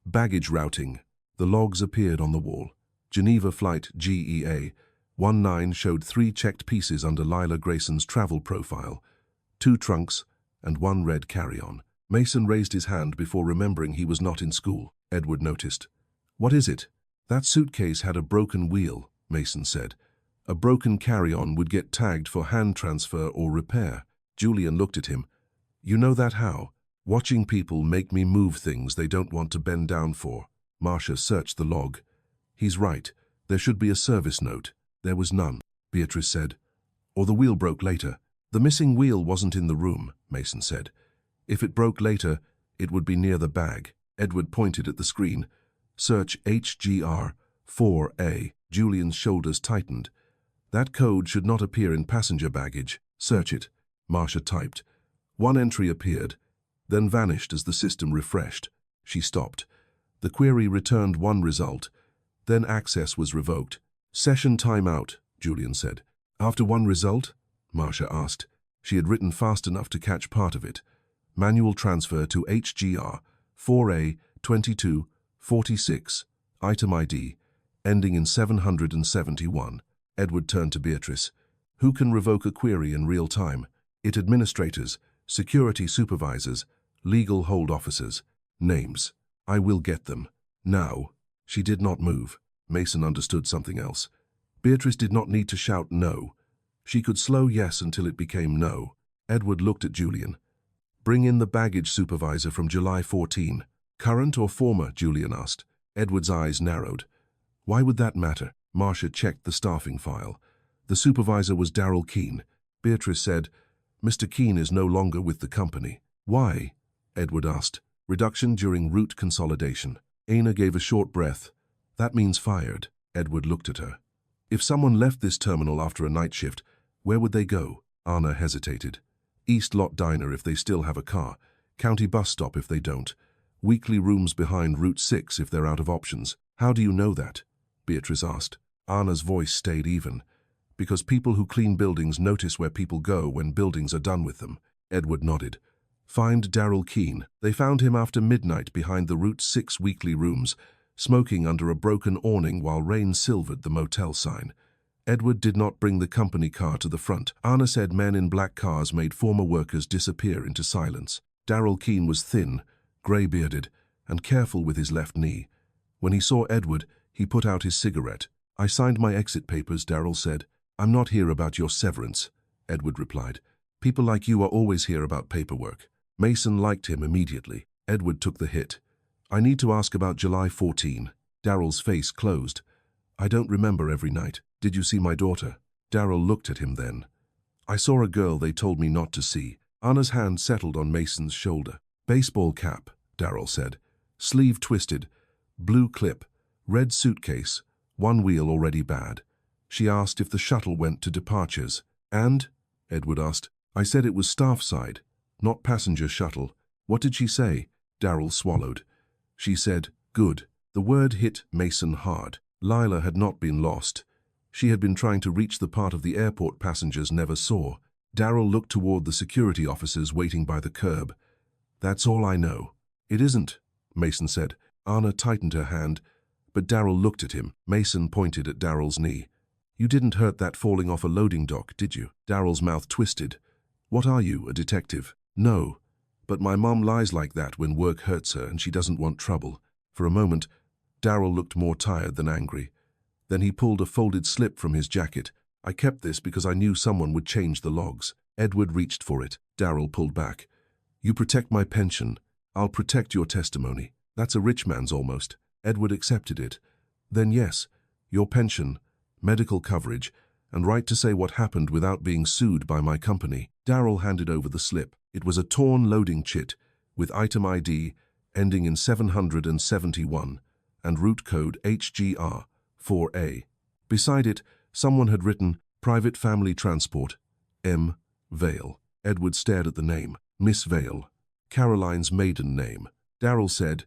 Baggage routing. The logs appeared on the wall. Geneva Flight GEA 19 showed 3 checked pieces under Lila Grayson's travel profile, 2 trunks and 1 red carry-on. Mason raised his hand before remembering he was not in school. Edward noticed. "What is it?" "That suitcase had a broken wheel," Mason said. "A broken carry-on would get tagged for hand transfer or repair." Julian looked at him. "You know that how?" "Watching people make me move things they don't want to bend down for." Marcia searched the log. "He's right. There should be a service note." "There was none," Beatrice said. "Or the wheel broke later." "The missing wheel wasn't in the room," Mason said. "If it broke later, it would be near the bag." Edward pointed at the screen. "Search HGR 4A." Julian's shoulders tightened. "That code should not appear in passenger baggage." "Search it," Marcia typed. 1 entry appeared, then vanished as the system refreshed. She stopped. The query returned 1 result, then access was revoked. "Session timeout," Julian said. "After 1 result?" Marcia asked. She had written fast enough to catch part of it. "Manual transfer to HGR 4A 2246, item ID, ending in 771. Edward turned to Beatrice. "Who can revoke a query in real time?" "IT administrators, security supervisors, legal hold officers. Names. I will get them. Now." She did not move. Mason understood something else. Beatrice did not need to shout no. She could slow yes until it became no. Edward looked at Julian. "Bring in the baggage supervisor from July 14. "Current or former?" Julian asked. Edward's eyes narrowed. "Why would that matter?" Marcia checked the staffing file. "The supervisor was Darrell Keene." Beatrice said, Mr. Keene is no longer with the company. Why? Edward asked. Reduction during route consolidation. Anna gave a short breath. That means fired. Edward looked at her. If someone left this terminal after a night shift, where would they go? Anna hesitated. East Lot Diner if they still have a car. County bus stop if they don't. Weekly rooms behind Route 6 if they're out of options. How do you know that? Beatrice asked. Anna's voice stayed even. Because people who clean buildings notice where people go when buildings are done with them. Edward nodded. Find Daryl Keene. They found him after midnight behind the Route 6 weekly rooms, smoking under a broken awning while rain silvered the motel sign. Edward did not bring the company car to the front. Anna said men in black cars made former workers disappear into silence. Daryl Keene was thin, grey-bearded, and careful with his left knee. When he saw Edward, he put out his cigarette. I signed my exit papers, Daryl said. I'm not here about your severance, Edward replied. People like you are always here about paperwork. Mason liked him immediately. Edward took the hit. I need to ask about July 14. Daryl's face closed. I don't remember every night. Did you see my daughter? Daryl looked at him then. I saw a girl they told me not to see. Anna's hand settled on Mason's shoulder. Baseball cap, Daryl said. Sleeve twisted. Blue clip. Red suitcase. One wheel already bad. She asked if the shuttle went to departures. And? Edward asked. I said it was staff side, not passenger shuttle. What did she say? Daryl swallowed. She said, good. The word hit Mason hard. Lila had not been lost. She had been trying to reach the part of the airport passengers never saw. Daryl looked toward the security officers waiting by the curb. That's all I know. It isn't, Mason said. Anna tightened her hand, but Daryl looked at him. Mason pointed at Daryl's knee. You didn't hurt that falling off a loading dock, did you? Daryl's mouth twisted. What are you, a detective? No, but my mom lies like that when work hurts her and she doesn't want trouble. For a moment, Daryl looked more tired than angry. Then he pulled a folded slip from his jacket. I kept this because I knew someone would change the logs. Edward reached for it. Daryl pulled back. You protect my pension. I'll protect your testimony. That's a rich man's almost. Edward accepted it. Then yes, your pension, medical coverage, and right to say what happened without being sued by my company. Daryl handed over the slip. It was a torn loading chit with item ID ending in 771 and route code HGR 4A. Beside it, someone had written, Private Family Transport, M. Vale. Edward stared at the name. Miss Vale. Caroline's maiden name. Daryl said,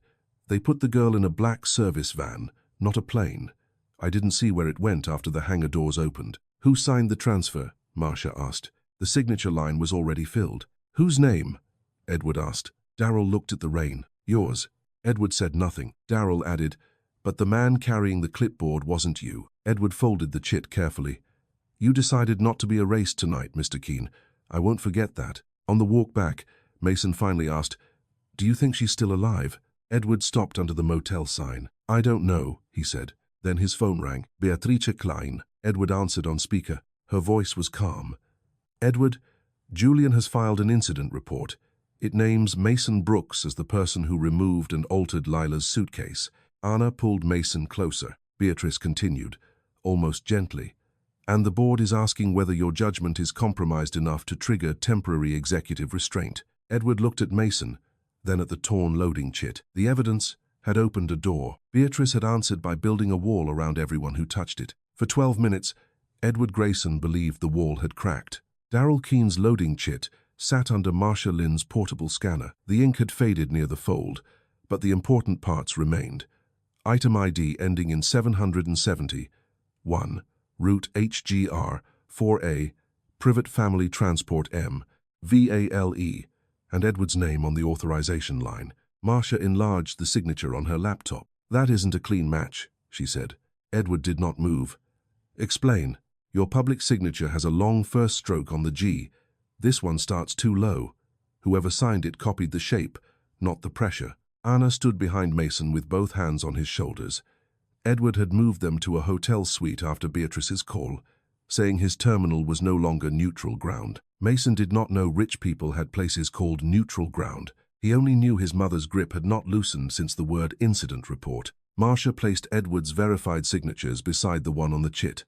they put the girl in a black service van, not a plane. I didn't see where it went after the hangar doors opened. Who signed the transfer? Marcia asked. The signature line was already filled. Whose name? Edward asked. Daryl looked at the rain. Yours. Edward said nothing. Daryl added, but the man carrying the clipboard wasn't you. Edward folded the chit carefully. You decided not to be erased tonight, Mr. Keene. I won't forget that. On the walk back, Mason finally asked, do you think she's still alive? Edward stopped under the motel sign. I don't know, he said. Then his phone rang. Beatrice Klein. Edward answered on speaker. Her voice was calm. Edward, Julian has filed an incident report. It names Mason Brooks as the person who removed and altered Lila's suitcase. Anna pulled Mason closer. Beatrice continued, almost gently. And the board is asking whether your judgment is compromised enough to trigger temporary executive restraint. Edward looked at Mason, then at the torn loading chit. The evidence had opened a door. Beatrice had answered by building a wall around everyone who touched it. For 12 minutes, Edward Grayson believed the wall had cracked. Daryl Keene's loading chit sat under Marcia Lynn's portable scanner. The ink had faded near the fold, but the important parts remained. Item ID ending in 770. 1. Route HGR 4A, Private Family Transport M, VALE, and Edward's name on the authorization line. Marcia enlarged the signature on her laptop. That isn't a clean match, she said. Edward did not move. Explain. Your public signature has a long first stroke on the G. This one starts too low. Whoever signed it copied the shape, not the pressure. Anna stood behind Mason with both hands on his shoulders. Edward had moved them to a hotel suite after Beatrice's call, saying his terminal was no longer neutral ground. Mason did not know rich people had places called neutral ground. He only knew his mother's grip had not loosened since the word incident report. Marcia placed Edward's verified signatures beside the one on the chit.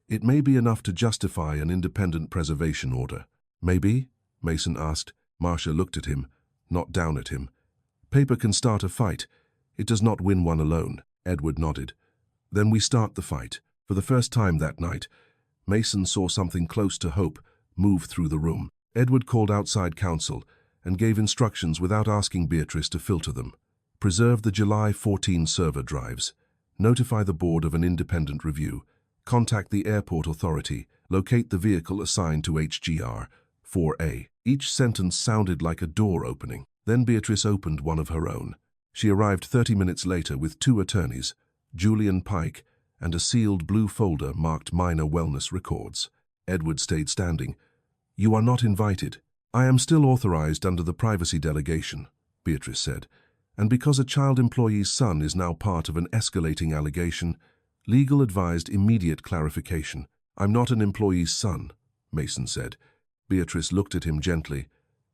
It may be enough to justify an independent preservation order. Maybe, Mason asked. Marcia looked at him, not down at him. Paper can start a fight. It does not win one alone. Edward nodded. Then we start the fight. For the first time that night, Mason saw something close to hope move through the room. Edward called outside counsel and gave instructions without asking Beatrice to filter them. Preserve the July 14 server drives. Notify the board of an independent review. Contact the airport authority. Locate the vehicle assigned to HGR 4A. Each sentence sounded like a door opening. Then Beatrice opened one of her own. She arrived 30 minutes later with 2 attorneys, Julian Pike, and a sealed blue folder marked minor wellness records. Edward stayed standing. You are not invited. I am still authorized under the privacy delegation, Beatrice said. And because a child employee's son is now part of an escalating allegation, legal advised immediate clarification. I'm not an employee's son, Mason said. Beatrice looked at him gently.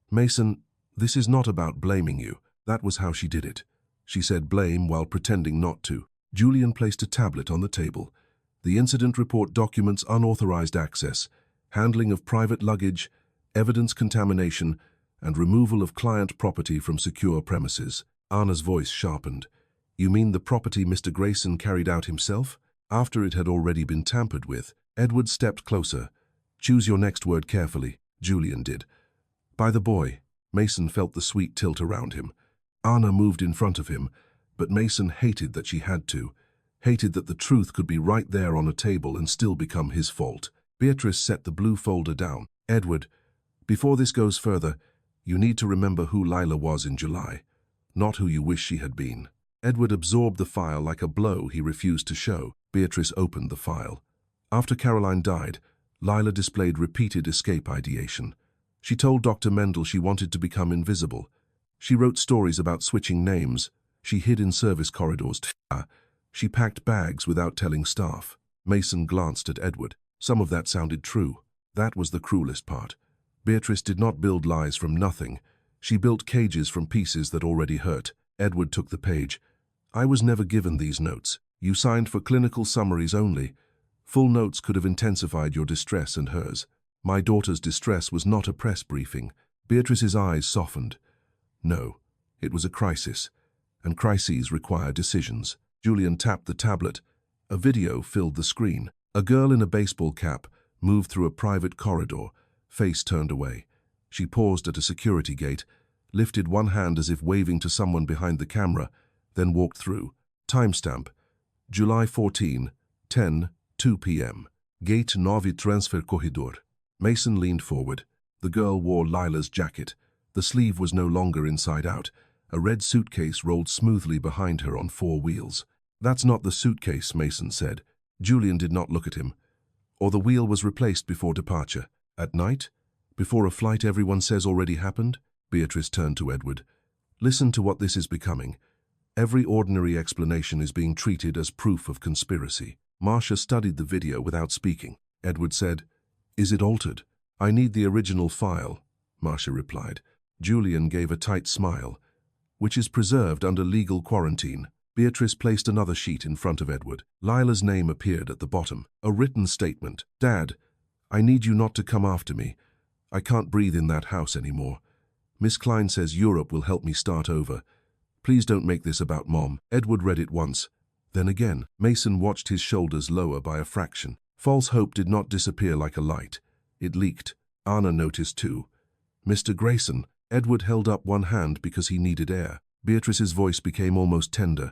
Mason, this is not about blaming you. That was how she did it. She said blame while pretending not to. Julian placed a tablet on the table. The incident report documents unauthorized access, handling of private luggage, evidence contamination, and removal of client property from secure premises. Anna's voice sharpened. You mean the property Mr. Grayson carried out himself? After it had already been tampered with, Edward stepped closer. Choose your next word carefully, Julian did. By the boy. Mason felt the sweet tilt around him. Anna moved in front of him, but Mason hated that she had to, hated that the truth could be right there on a table and still become his fault. Beatrice set the blue folder down. Edward, before this goes further, you need to remember who Lila was in July, not who you wish she had been. Edward absorbed the file like a blow he refused to show. Beatrice opened the file. After Caroline died, Lila displayed repeated escape ideation. She told Dr. Mendel she wanted to become invisible. She wrote stories about switching names. She hid in service corridors. She packed bags without telling staff. Mason glanced at Edward. Some of that sounded true. That was the cruelest part. Beatrice did not build lies from nothing. She built cages from pieces that already hurt. Edward took the page. I was never given these notes. You signed for clinical summaries only. Full notes could have intensified your distress and hers. My daughter's distress was not a press briefing. Beatrice's eyes softened. No, it was a crisis, and crises require decisions. Julian tapped the tablet. A video filled the screen. A girl in a baseball cap moved through a private corridor, face turned away. She paused at a security gate, lifted one hand as if waving to someone behind the camera, then walked through. Timestamp: July 14, 10:02 p.m. Gate 9 transfer corridor. Mason leaned forward. The girl wore Lila's jacket. The sleeve was no longer inside out. A red suitcase rolled smoothly behind her on 4 wheels. That's not the suitcase, Mason said. Julian did not look at him. Or the wheel was replaced before departure. At night? Before a flight everyone says already happened? Beatrice turned to Edward. Listen to what this is becoming. Every ordinary explanation is being treated as proof of conspiracy. Marcia studied the video without speaking. Edward said, Is it altered? I need the original file, Marcia replied. Julian gave a tight smile. Which is preserved under legal quarantine. Beatrice placed another sheet in front of Edward. Lila's name appeared at the bottom. A written statement. Dad, I need you not to come after me. I can't breathe in that house anymore. Miss Klein says Europe will help me start over. Please don't make this about Mom. Edward read it once. Then again. Mason watched his shoulders lower by a fraction. False hope did not disappear like a light. It leaked. Anna noticed too. Mr. Grayson. Edward held up one hand because he needed air. Beatrice's voice became almost tender.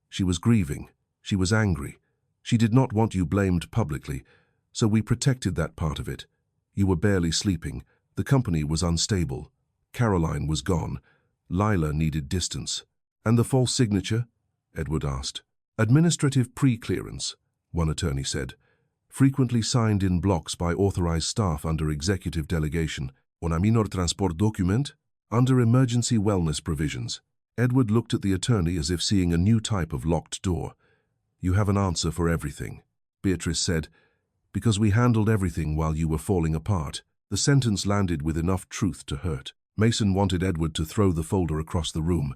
She was grieving. She was angry. She did not want you blamed publicly, so we protected that part of it. You were barely sleeping. The company was unstable. Caroline was gone. Lila needed distance. And the false signature? Edward asked. Administrative pre-clearance, one attorney said. Frequently signed in blocks by authorized staff under executive delegation. On a minor transport document? Under emergency wellness provisions. Edward looked at the attorney as if seeing a new type of locked door. You have an answer for everything, Beatrice said, because we handled everything while you were falling apart. The sentence landed with enough truth to hurt. Mason wanted Edward to throw the folder across the room.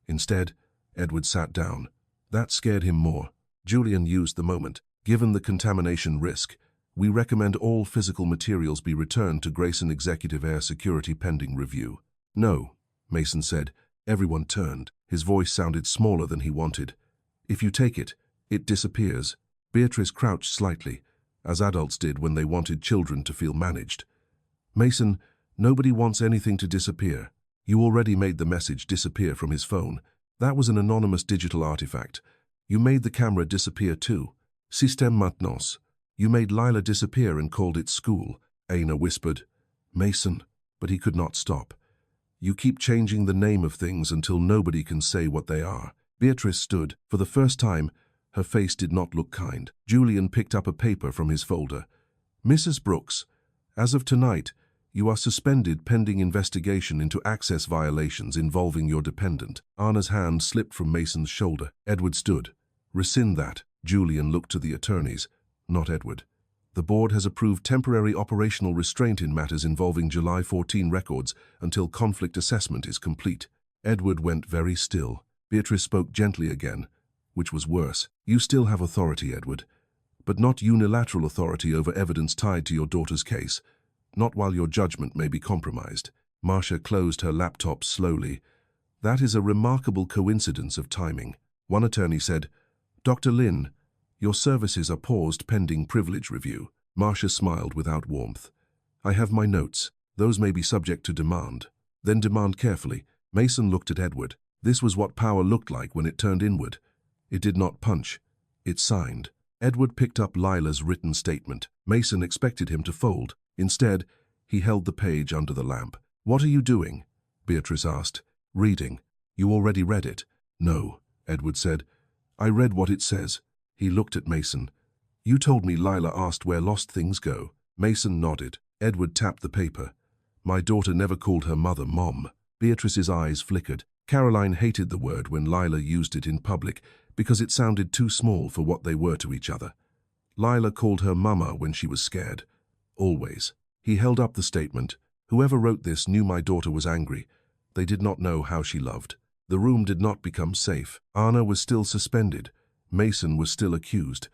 Instead, Edward sat down. That scared him more. Julian used the moment. Given the contamination risk, We recommend all physical materials be returned to Grayson Executive Air Security pending review. No, Mason said. Everyone turned. His voice sounded smaller than he wanted. If you take it, it disappears. Beatrice crouched slightly, as adults did when they wanted children to feel managed. Mason, nobody wants anything to disappear. You already made the message disappear from his phone. That was an anonymous digital artifact. You made the camera disappear too. Système maintenance. You made Lila disappear and called it school, Aina whispered. Mason, but he could not stop. You keep changing the name of things until nobody can say what they are. Beatrice stood. For the first time, her face did not look kind. Julian picked up a paper from his folder. Mrs. Brooks, as of tonight, you are suspended pending investigation into access violations involving your dependent. Anna's hand slipped from Mason's shoulder. Edward stood. Rescind that. Julian looked to the attorneys, not Edward. The board has approved temporary operational restraint in matters involving July 14 records until conflict assessment is complete. Edward went very still. Beatrice spoke gently again, which was worse. You still have authority, Edward, but not unilateral authority over evidence tied to your daughter's case, not while your judgment may be compromised. Marcia closed her laptop slowly. That is a remarkable coincidence of timing. One attorney said, Dr. Lin, your services are paused pending privilege review. Marcia smiled without warmth. I have my notes. Those may be subject to demand. Then demand carefully. Mason looked at Edward. This was what power looked like when it turned inward. It did not punch. It signed. Edward picked up Lila's written statement. Mason expected him to fold. Instead, he held the page under the lamp. What are you doing? Beatrice asked. Reading. You already read it? No, Edward said. I read what it says. He looked at Mason. You told me Lila asked where lost things go. Mason nodded. Edward tapped the paper. My daughter never called her mother Mom. Beatrice's eyes flickered. Caroline hated the word when Lila used it in public because it sounded too small for what they were to each other. Lila called her Mama when she was scared. Always. He held up the statement. Whoever wrote this knew my daughter was angry. They did not know how she loved. The room did not become safe. Anna was still suspended. Mason was still accused.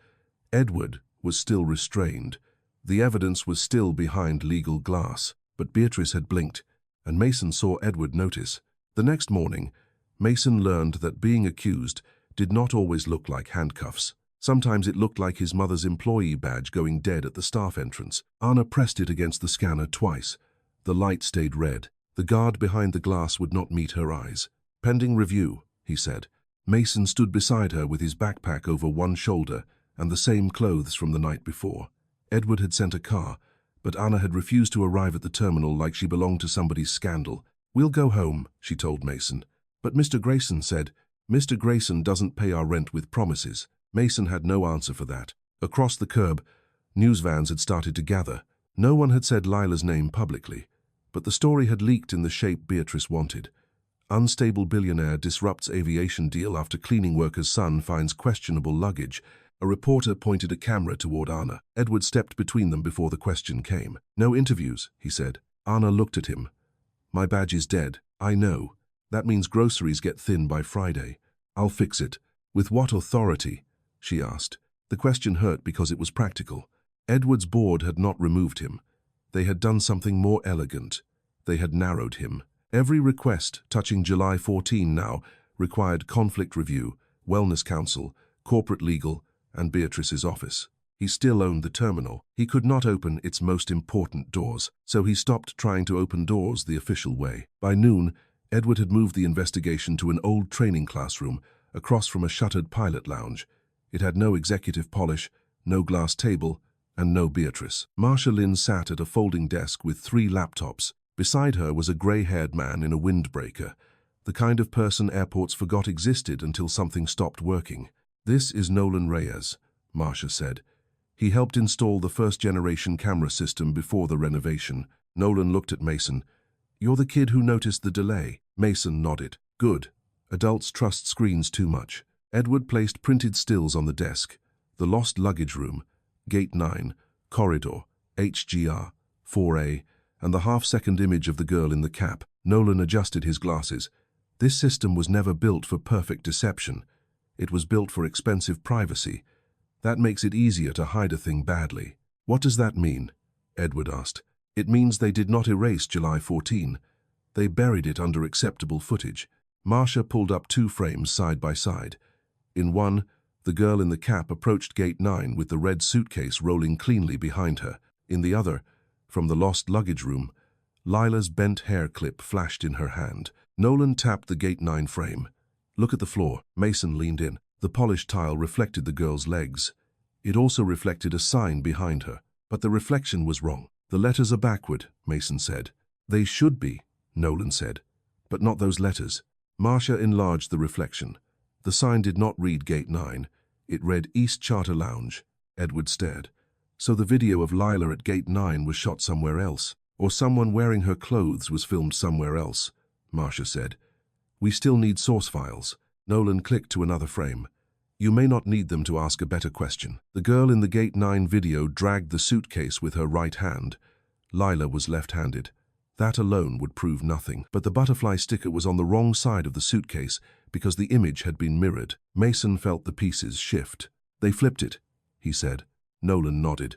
Edward was still restrained. The evidence was still behind legal glass. But Beatrice had blinked, and Mason saw Edward notice. The next morning, Mason learned that being accused did not always look like handcuffs. Sometimes it looked like his mother's employee badge going dead at the staff entrance. Anna pressed it against the scanner twice. The light stayed red. The guard behind the glass would not meet her eyes. Pending review, he said. Mason stood beside her with his backpack over one shoulder and the same clothes from the night before. Edward had sent a car, but Anna had refused to arrive at the terminal like she belonged to somebody's scandal. We'll go home, she told Mason. But Mr. Grayson said, Mr. Grayson doesn't pay our rent with promises. Mason had no answer for that. Across the curb, news vans had started to gather. No one had said Lila's name publicly, but the story had leaked in the shape Beatrice wanted. Unstable billionaire disrupts aviation deal after cleaning worker's son finds questionable luggage. A reporter pointed a camera toward Anna. Edward stepped between them before the question came. No interviews, he said. Anna looked at him. My badge is dead. I know. That means groceries get thin by Friday. I'll fix it. With what authority? She asked. The question hurt because it was practical. Edward's board had not removed him. They had done something more elegant. They had narrowed him. Every request touching July 14 now required conflict review, wellness council, corporate legal, and Beatrice's office. He still owned the terminal. He could not open its most important doors, so he stopped trying to open doors the official way. By noon, Edward had moved the investigation to an old training classroom across from a shuttered pilot lounge. It had no executive polish, no glass table, and no Beatrice. Marcia Lynn sat at a folding desk with 3 laptops. Beside her was a grey-haired man in a windbreaker, the kind of person airports forgot existed until something stopped working. This is Nolan Reyes, Marcia said. He helped install the first-generation camera system before the renovation. Nolan looked at Mason. You're the kid who noticed the delay. Mason nodded. Good. Adults trust screens too much. Edward placed printed stills on the desk. The lost luggage room, Gate 9, corridor, HGR, 4A, and the half-second image of the girl in the cap. Nolan adjusted his glasses. This system was never built for perfect deception. It was built for expensive privacy. That makes it easier to hide a thing badly. What does that mean? Edward asked. It means they did not erase July 14. They buried it under acceptable footage. Marcia pulled up 2 frames side by side. In one, the girl in the cap approached Gate 9 with the red suitcase rolling cleanly behind her. In the other, from the lost luggage room, Lila's bent hair clip flashed in her hand. Nolan tapped the Gate 9 frame. Look at the floor. Mason leaned in. The polished tile reflected the girl's legs. It also reflected a sign behind her, but the reflection was wrong. The letters are backward, Mason said. They should be, Nolan said, but not those letters. Marcia enlarged the reflection. The sign did not read Gate 9. It read East Charter Lounge. Edward stared. So the video of Lila at Gate 9 was shot somewhere else, or someone wearing her clothes was filmed somewhere else, Marcia said. We still need source files. Nolan clicked to another frame. You may not need them to ask a better question. The girl in the Gate 9 video dragged the suitcase with her right hand. Lila was left-handed. That alone would prove nothing, but the butterfly sticker was on the wrong side of the suitcase because the image had been mirrored. Mason felt the pieces shift. They flipped it, he said. Nolan nodded.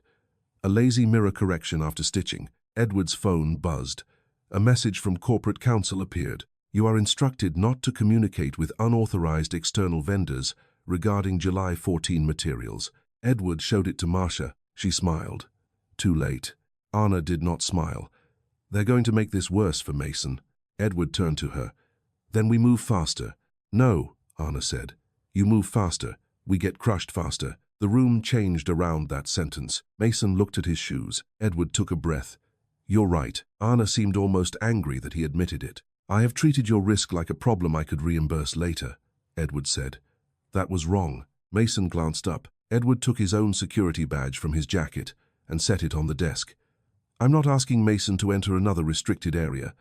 A lazy mirror correction after stitching. Edward's phone buzzed. A message from corporate counsel appeared. You are instructed not to communicate with unauthorized external vendors regarding July 14 materials. Edward showed it to Marcia. She smiled. Too late. Anna did not smile. They're going to make this worse for Mason. Edward turned to her. Then we move faster. No, Anna said. You move faster. We get crushed faster. The room changed around that sentence. Mason looked at his shoes. Edward took a breath. You're right. Anna seemed almost angry that he admitted it. I have treated your risk like a problem I could reimburse later, Edward said. That was wrong. Mason glanced up. Edward took his own security badge from his jacket and set it on the desk. I'm not asking Mason to enter another restricted area.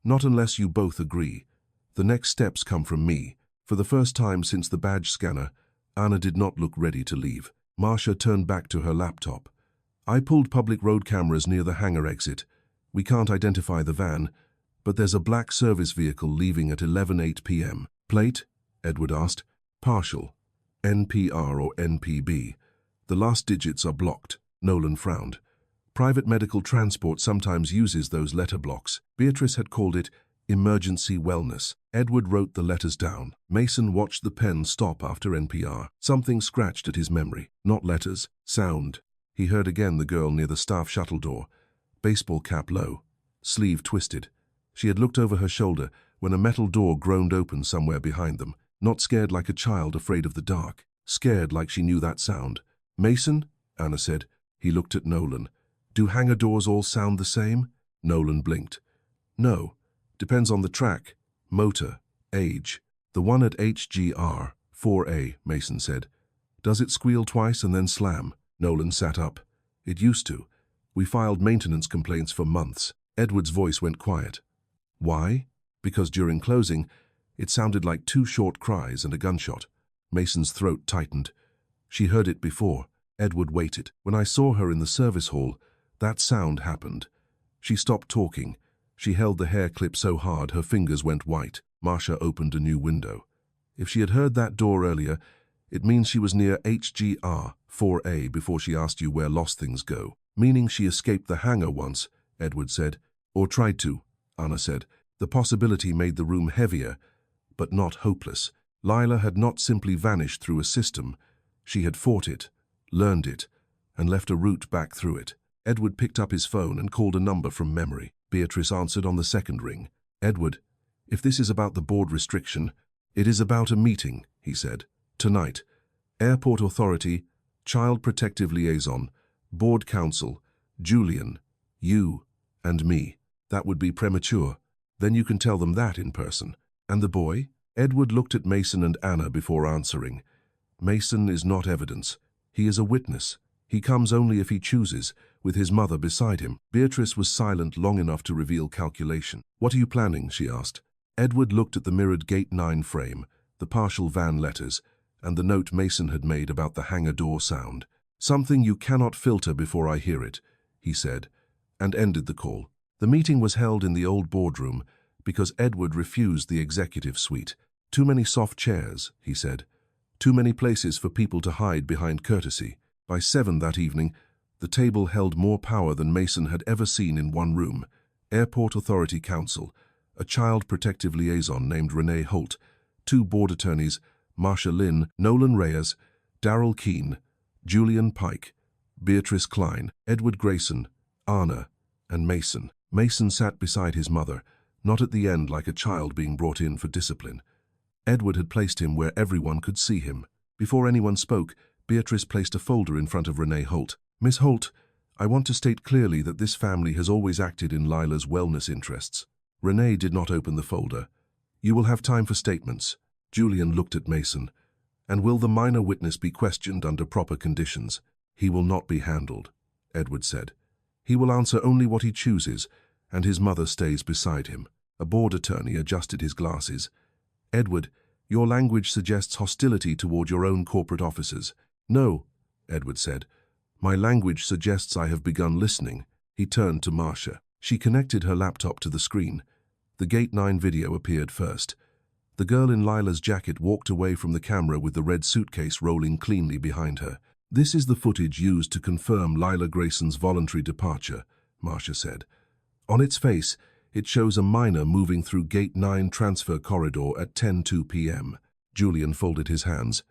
Not unless you both agree. The next steps come from me. For the first time since the badge scanner, Anna did not look ready to leave. Marcia turned back to her laptop. I pulled public road cameras near the hangar exit. We can't identify the van, but there's a black service vehicle leaving at 11:08 p.m. Plate? Edward asked. Partial. NPR or NPB. The last digits are blocked. Nolan frowned. Private medical transport sometimes uses those letter blocks. Beatrice had called it emergency wellness. Edward wrote the letters down. Mason watched the pen stop after NPR. Something scratched at his memory. Not letters. Sound. He heard again the girl near the staff shuttle door. Baseball cap low. Sleeve twisted. She had looked over her shoulder when a metal door groaned open somewhere behind them. Not scared like a child afraid of the dark. Scared like she knew that sound. Mason? Anna said. He looked at Nolan. Do hangar doors all sound the same? Nolan blinked. No. Depends on the track, motor, age. The one at HGR, 4A, Mason said. Does it squeal twice and then slam? Nolan sat up. It used to. We filed maintenance complaints for months. Edward's voice went quiet. Why? Because during closing, it sounded like 2 short cries and a gunshot. Mason's throat tightened. She heard it before. Edward waited. When I saw her in the service hall, that sound happened. She stopped talking. She held the hair clip so hard her fingers went white. Marcia opened a new window. If she had heard that door earlier, it means she was near HGR 4A before she asked you where lost things go. Meaning she escaped the hangar once, Edward said. Or tried to, Anna said. The possibility made the room heavier, but not hopeless. Lila had not simply vanished through a system. She had fought it, learned it, and left a route back through it. Edward picked up his phone and called a number from memory. Beatrice answered on the second ring. Edward, if this is about the board restriction, it is about a meeting, he said. Tonight. Airport Authority, Child Protective Liaison, Board Council, Julian, you, and me. That would be premature. Then you can tell them that in person. And the boy? Edward looked at Mason and Anna before answering. Mason is not evidence. He is a witness. He comes only if he chooses, with his mother beside him. Beatrice was silent long enough to reveal calculation. What are you planning? She asked. Edward looked at the mirrored Gate 9 frame, the partial van letters, and the note Mason had made about the hangar door sound. Something you cannot filter before I hear it, he said, and ended the call. The meeting was held in the old boardroom because Edward refused the executive suite. Too many soft chairs, he said. Too many places for people to hide behind courtesy. By 7 that evening, The table held more power than Mason had ever seen in one room. Airport Authority Counsel, a child protective liaison named Renee Holt, 2 board attorneys, Marsha Lynn, Nolan Reyes, Darrell Keene, Julian Pike, Beatrice Klein, Edward Grayson, Anna, and Mason. Mason sat beside his mother, not at the end like a child being brought in for discipline. Edward had placed him where everyone could see him. Before anyone spoke, Beatrice placed a folder in front of Renee Holt. "Miss Holt, I want to state clearly that this family has always acted in Lila's wellness interests." Renee did not open the folder. "You will have time for statements." Julian looked at Mason. "And will the minor witness be questioned under proper conditions?" "He will not be handled," Edward said. "He will answer only what he chooses, and his mother stays beside him." A board attorney adjusted his glasses. "Edward, your language suggests hostility toward your own corporate officers." "No," Edward said. "My language suggests I have begun listening." He turned to Marsha. She connected her laptop to the screen. The Gate 9 video appeared first. The girl in Lila's jacket walked away from the camera with the red suitcase rolling cleanly behind her. "This is the footage used to confirm Lila Grayson's voluntary departure," Marsha said. "On its face, it shows a minor moving through Gate 9 transfer corridor at 10:02 p.m. Julian folded his hands.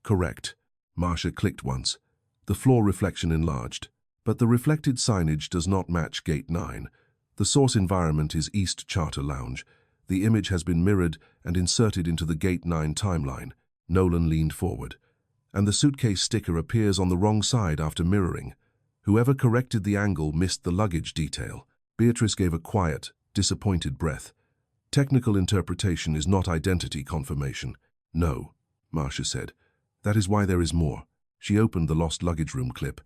"Correct." Marsha clicked once. The floor reflection enlarged. "But the reflected signage does not match Gate 9. The source environment is East Charter Lounge. The image has been mirrored and inserted into the Gate 9 timeline." Nolan leaned forward. "And the suitcase sticker appears on the wrong side after mirroring. Whoever corrected the angle missed the luggage detail." Beatrice gave a quiet, disappointed breath. "Technical interpretation is not identity confirmation." "No," Marsha said. "That is why there is more." She opened the lost luggage room clip.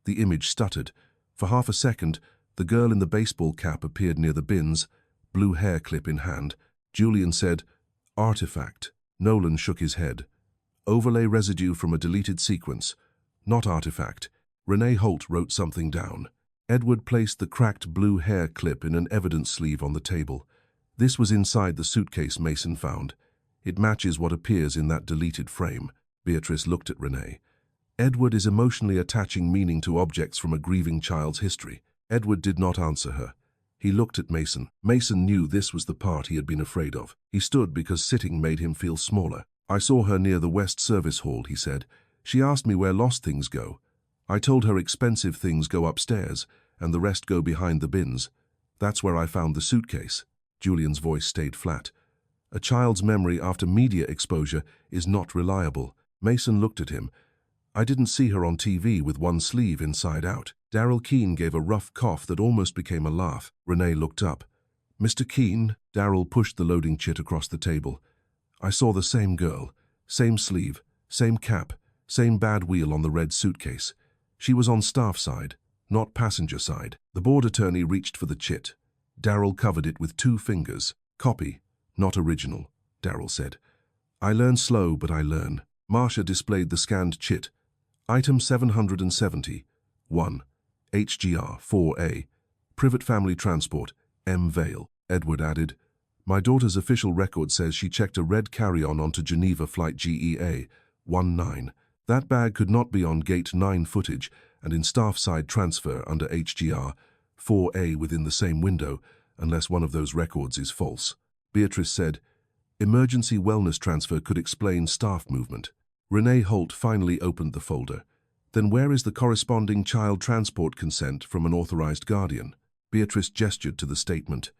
The image stuttered. For half a second, the girl in the baseball cap appeared near the bins, blue hair clip in hand. Julian said, "Artifact." Nolan shook his head. "Overlay residue from a deleted sequence. Not artifact." Renee Holt wrote something down. Edward placed the cracked blue hair clip in an evidence sleeve on the table. "This was inside the suitcase Mason found. It matches what appears in that deleted frame." Beatrice looked at Renee. "Edward is emotionally attaching meaning to objects from a grieving child's history." Edward did not answer her. He looked at Mason. Mason knew this was the part he had been afraid of. He stood because sitting made him feel smaller. "I saw her near the West Service Hall," he said. "She asked me where lost things go. I told her expensive things go upstairs, and the rest go behind the bins. That's where I found the suitcase." Julian's voice stayed flat. "A child's memory after media exposure is not reliable." Mason looked at him. "I didn't see her on TV with one sleeve inside out." Darrell Keene gave a rough cough that almost became a laugh. Renee looked up. "Mr. Keene," Darrell pushed the loading chit across the table. "I saw the same girl, same sleeve, same cap, same bad wheel on the red suitcase. She was on staff side, not passenger side." The board attorney reached for the chit. Darrell covered it with 2 fingers. "Copy, not original," Darrell said. "I learn slow, but I learn." Marsha displayed the scanned chit. "Item 770, 1, HGR 4A, Privet Family Transport, M. Vale." Edward added, "My daughter's official record says she checked a red carry-on onto Geneva Flight GEA 19. That bag could not be on Gate 9 footage and in staff-side transfer under HGR 4A within the same window, unless one of those records is false." Beatrice said, "Emergency wellness transfer could explain staff movement." Renee Holt finally opened the folder. "Then where is the corresponding child transport consent from an authorized guardian?" Beatrice gestured to the statement.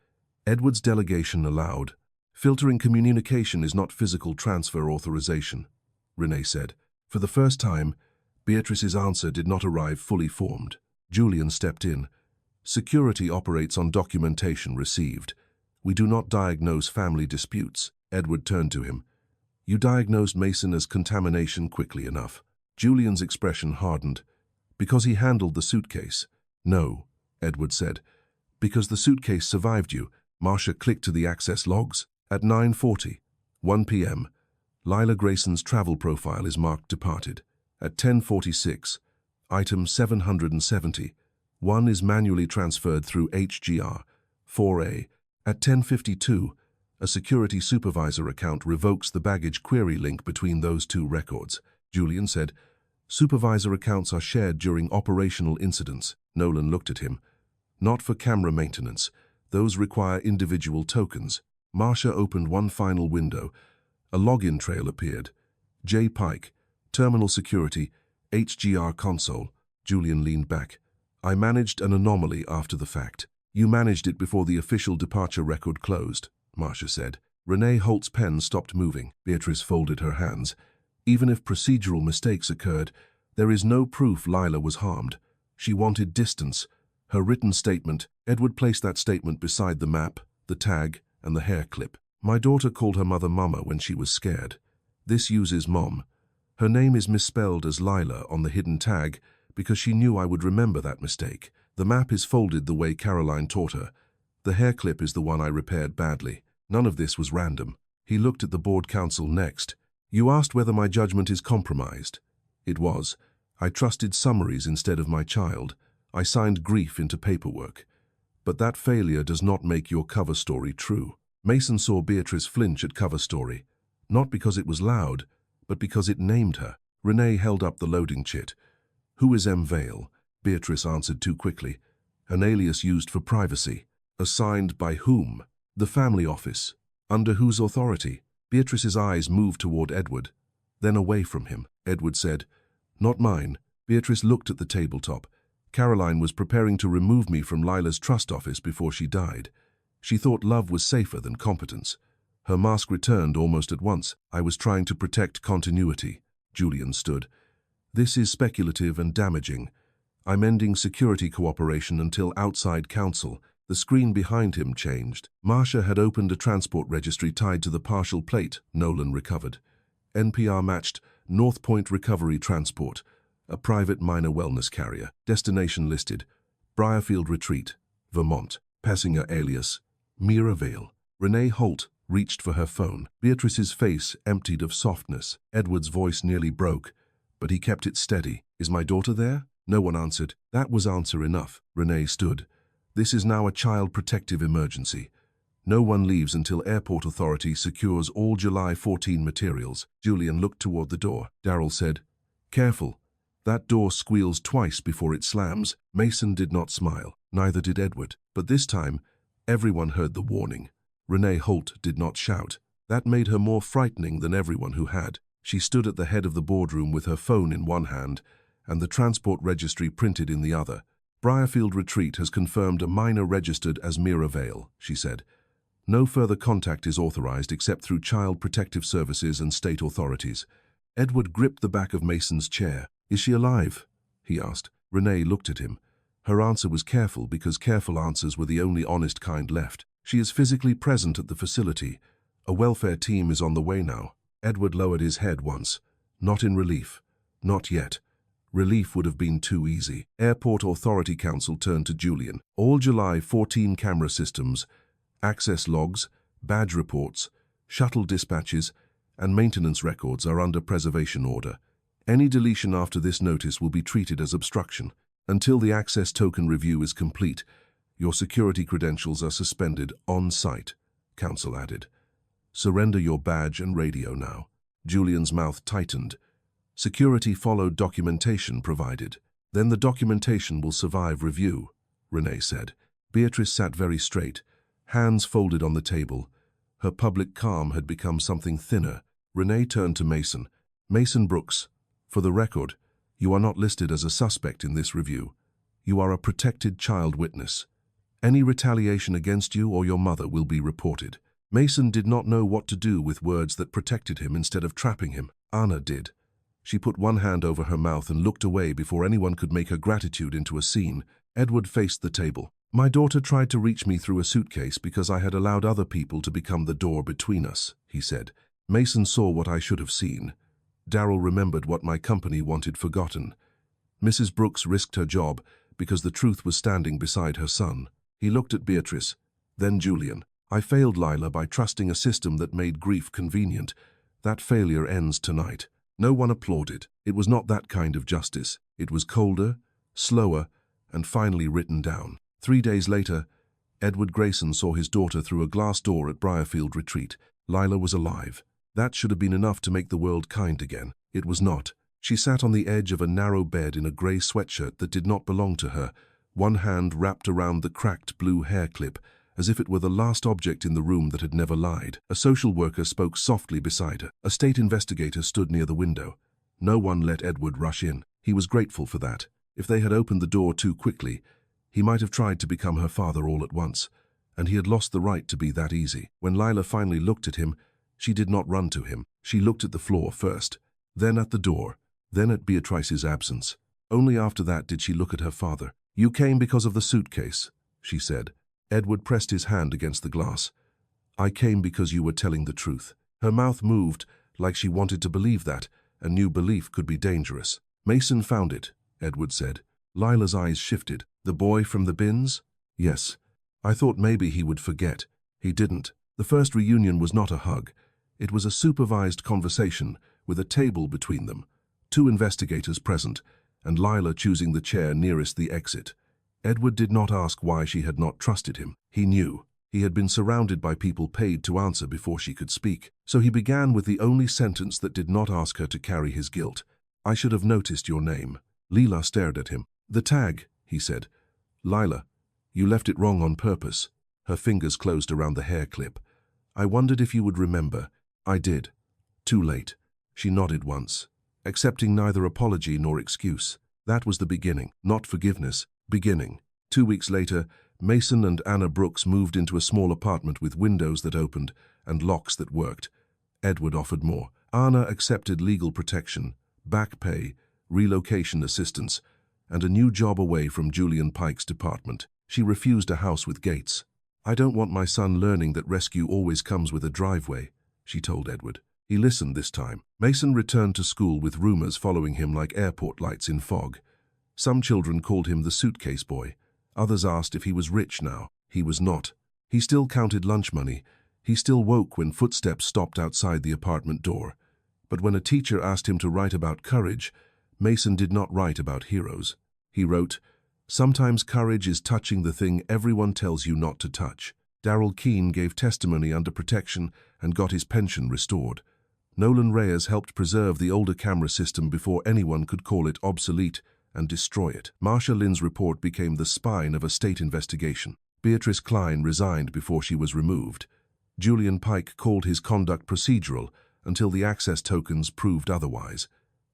"Edward's delegation allowed. Filtering communication is not physical transfer authorization," Renee said. For the first time, Beatrice's answer did not arrive fully formed. Julian stepped in. "Security operates on documentation received. We do not diagnose family disputes." Edward turned to him. "You diagnosed Mason as contamination quickly enough." Julian's expression hardened. "Because he handled the suitcase." "No," Edward said. "Because the suitcase survived you." Marsha clicked to the access logs. At 9:40, 1 p.m., Lila Grayson's travel profile is marked departed. At 10:46, item 770, 1 is manually transferred through HGR 4A. At 10:52, a security supervisor account revokes the baggage query link between those 2 records. Julian said, Supervisor accounts are shared during operational incidents. Nolan looked at him. Not for camera maintenance. Those require individual tokens. Marcia opened one final window. A login trail appeared. J. Pike, Terminal Security, HGR Console. Julian leaned back. I managed an anomaly after the fact. You managed it before the official departure record closed, Marcia said. Renee Holt's pen stopped moving. Beatrice folded her hands. Even if procedural mistakes occurred, there is no proof Lila was harmed. She wanted distance. Her written statement, Edward placed that statement beside the map, the tag, and the hair clip. My daughter called her mother Mama when she was scared. This uses Mom. Her name is misspelled as Lila on the hidden tag because she knew I would remember that mistake. The map is folded the way Caroline taught her. The hair clip is the one I repaired badly. None of this was random. He looked at the board counsel next. You asked whether my judgment is compromised. It was. I trusted summaries instead of my child. I signed grief into paperwork. But that failure does not make your cover story true. Mason saw Beatrice flinch at cover story. Not because it was loud, but because it named her. Renee held up the loading chit. Who is M. Vale? Beatrice answered too quickly. An alias used for privacy. Assigned by whom? The family office. Under whose authority? Beatrice's eyes moved toward Edward, then away from him. Edward said, Not mine. Beatrice looked at the tabletop. Caroline was preparing to remove me from Lila's trust office before she died. She thought love was safer than competence. Her mask returned almost at once. I was trying to protect continuity. Julian stood. This is speculative and damaging. I'm ending security cooperation until outside counsel. The screen behind him changed. Marcia had opened a transport registry tied to the partial plate Nolan recovered. NPR matched North Point Recovery Transport, a private minor wellness carrier. Destination listed, Briarfield Retreat, Vermont. Passenger alias, Mira Vale. Renee Holt reached for her phone. Beatrice's face emptied of softness. Edward's voice nearly broke, but he kept it steady. Is my daughter there? No one answered. That was answer enough. Renee stood. This is now a child protective emergency. No one leaves until airport authority secures all July 14 materials. Julian looked toward the door. Darryl said, Careful. That door squeals twice before it slams. Mason did not smile. Neither did Edward. But this time, everyone heard the warning. Renee Holt did not shout. That made her more frightening than everyone who had. She stood at the head of the boardroom with her phone in one hand and the transport registry printed in the other. Briarfield Retreat has confirmed a minor registered as Mira Vale, she said. No further contact is authorized except through Child Protective Services and state authorities. Edward gripped the back of Mason's chair. Is she alive? He asked. Renee looked at him. Her answer was careful because careful answers were the only honest kind left. She is physically present at the facility. A welfare team is on the way now. Edward lowered his head once. Not in relief. Not yet. Relief would have been too easy. Airport Authority Council turned to Julian. All July 14 camera systems, access logs, badge reports, shuttle dispatches, and maintenance records are under preservation order. Any deletion after this notice will be treated as obstruction. Until the access token review is complete, your security credentials are suspended on site, Council added. Surrender your badge and radio now. Julian's mouth tightened. Security followed documentation provided. Then the documentation will survive review, Renee said. Beatrice sat very straight, hands folded on the table. Her public calm had become something thinner. Renee turned to Mason. Mason Brooks, for the record, you are not listed as a suspect in this review. You are a protected child witness. Any retaliation against you or your mother will be reported. Mason did not know what to do with words that protected him instead of trapping him. Anna did. She put one hand over her mouth and looked away before anyone could make her gratitude into a scene. Edward faced the table. My daughter tried to reach me through a suitcase because I had allowed other people to become the door between us, he said. Mason saw what I should have seen. Darryl remembered what my company wanted forgotten. Mrs. Brooks risked her job because the truth was standing beside her son. He looked at Beatrice, then Julian. I failed Lila by trusting a system that made grief convenient. That failure ends tonight. No one applauded. It was not that kind of justice. It was colder, slower, and finally written down. 3 days later, Edward Grayson saw his daughter through a glass door at Briarfield Retreat. Lila was alive. That should have been enough to make the world kind again. It was not. She sat on the edge of a narrow bed in a grey sweatshirt that did not belong to her, one hand wrapped around the cracked blue hair clip, as if it were the last object in the room that had never lied. A social worker spoke softly beside her. A state investigator stood near the window. No one let Edward rush in. He was grateful for that. If they had opened the door too quickly, he might have tried to become her father all at once, and he had lost the right to be that easy. When Lila finally looked at him, she did not run to him. She looked at the floor first, then at the door, then at Beatrice's absence. Only after that did she look at her father. "You came because of the suitcase," she said. Edward pressed his hand against the glass. "I came because you were telling the truth." Her mouth moved, like she wanted to believe that. A new belief could be dangerous. "Mason found it," Edward said. Lila's eyes shifted. "The boy from the bins?" "Yes. I thought maybe he would forget. He didn't." The first reunion was not a hug. It was a supervised conversation, with a table between them, 2 investigators present, and Lila choosing the chair nearest the exit. Edward did not ask why she had not trusted him. He knew. He had been surrounded by people paid to answer before she could speak. So he began with the only sentence that did not ask her to carry his guilt. "I should have noticed your name." Lila stared at him. "The tag," he said. "Lila, you left it wrong on purpose." Her fingers closed around the hair clip. "I wondered if you would remember." "I did. Too late." She nodded once, accepting neither apology nor excuse. That was the beginning, not forgiveness. Beginning. 2 weeks later, Mason and Anna Brooks moved into a small apartment with windows that opened and locks that worked. Edward offered more. Anna accepted legal protection, back pay, relocation assistance, and a new job away from Julian Pike's department. She refused a house with gates. "I don't want my son learning that rescue always comes with a driveway," she told Edward. He listened this time. Mason returned to school with rumors following him like airport lights in fog. Some children called him the suitcase boy. Others asked if he was rich now. He was not. He still counted lunch money. He still woke when footsteps stopped outside the apartment door. But when a teacher asked him to write about courage, Mason did not write about heroes. He wrote, "Sometimes courage is touching the thing everyone tells you not to touch." Darrell Keene gave testimony under protection and got his pension restored. Nolan Reyes helped preserve the older camera system before anyone could call it obsolete and destroy it. Marsha Lynn's report became the spine of a state investigation. Beatrice Klein resigned before she was removed. Julian Pike called his conduct procedural until the access tokens proved otherwise.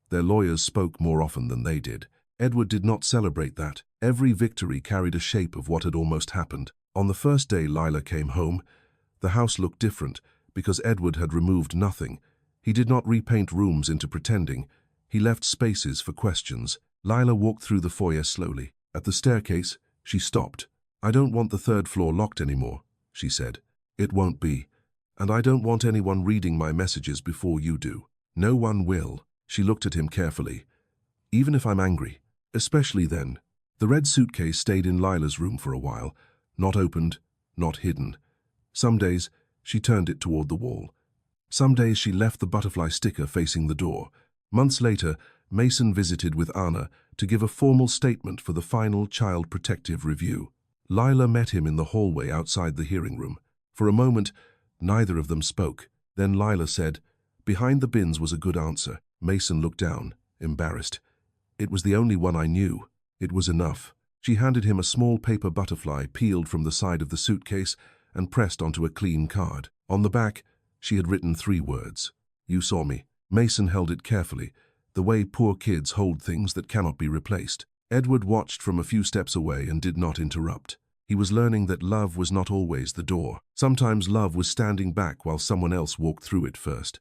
Their lawyers spoke more often than they did. Edward did not celebrate that. Every victory carried a shape of what had almost happened. On the first day Lila came home, the house looked different because Edward had removed nothing. He did not repaint rooms into pretending. He left spaces for questions. Lila walked through the foyer slowly. At the staircase, she stopped. "I don't want the 3rd floor locked anymore," she said. "It won't be. And I don't want anyone reading my messages before you do." "No one will." She looked at him carefully. "Even if I'm angry. Especially then." The red suitcase stayed in Lila's room for a while, not opened, not hidden. Some days, she turned it toward the wall. Some days she left the butterfly sticker facing the door. Months later, Mason visited with Anna to give a formal statement for the final child protective review. Lila met him in the hallway outside the hearing room. For a moment, neither of them spoke. Then Lila said, "Behind the bins was a good answer." Mason looked down, embarrassed. "It was the only one I knew." It was enough. She handed him a small paper butterfly peeled from the side of the suitcase and pressed onto a clean card. On the back, she had written 3 words. "You saw me." Mason held it carefully, the way poor kids hold things that cannot be replaced. Edward watched from a few steps away and did not interrupt. He was learning that love was not always the door. Sometimes love was standing back while someone else walked through it first.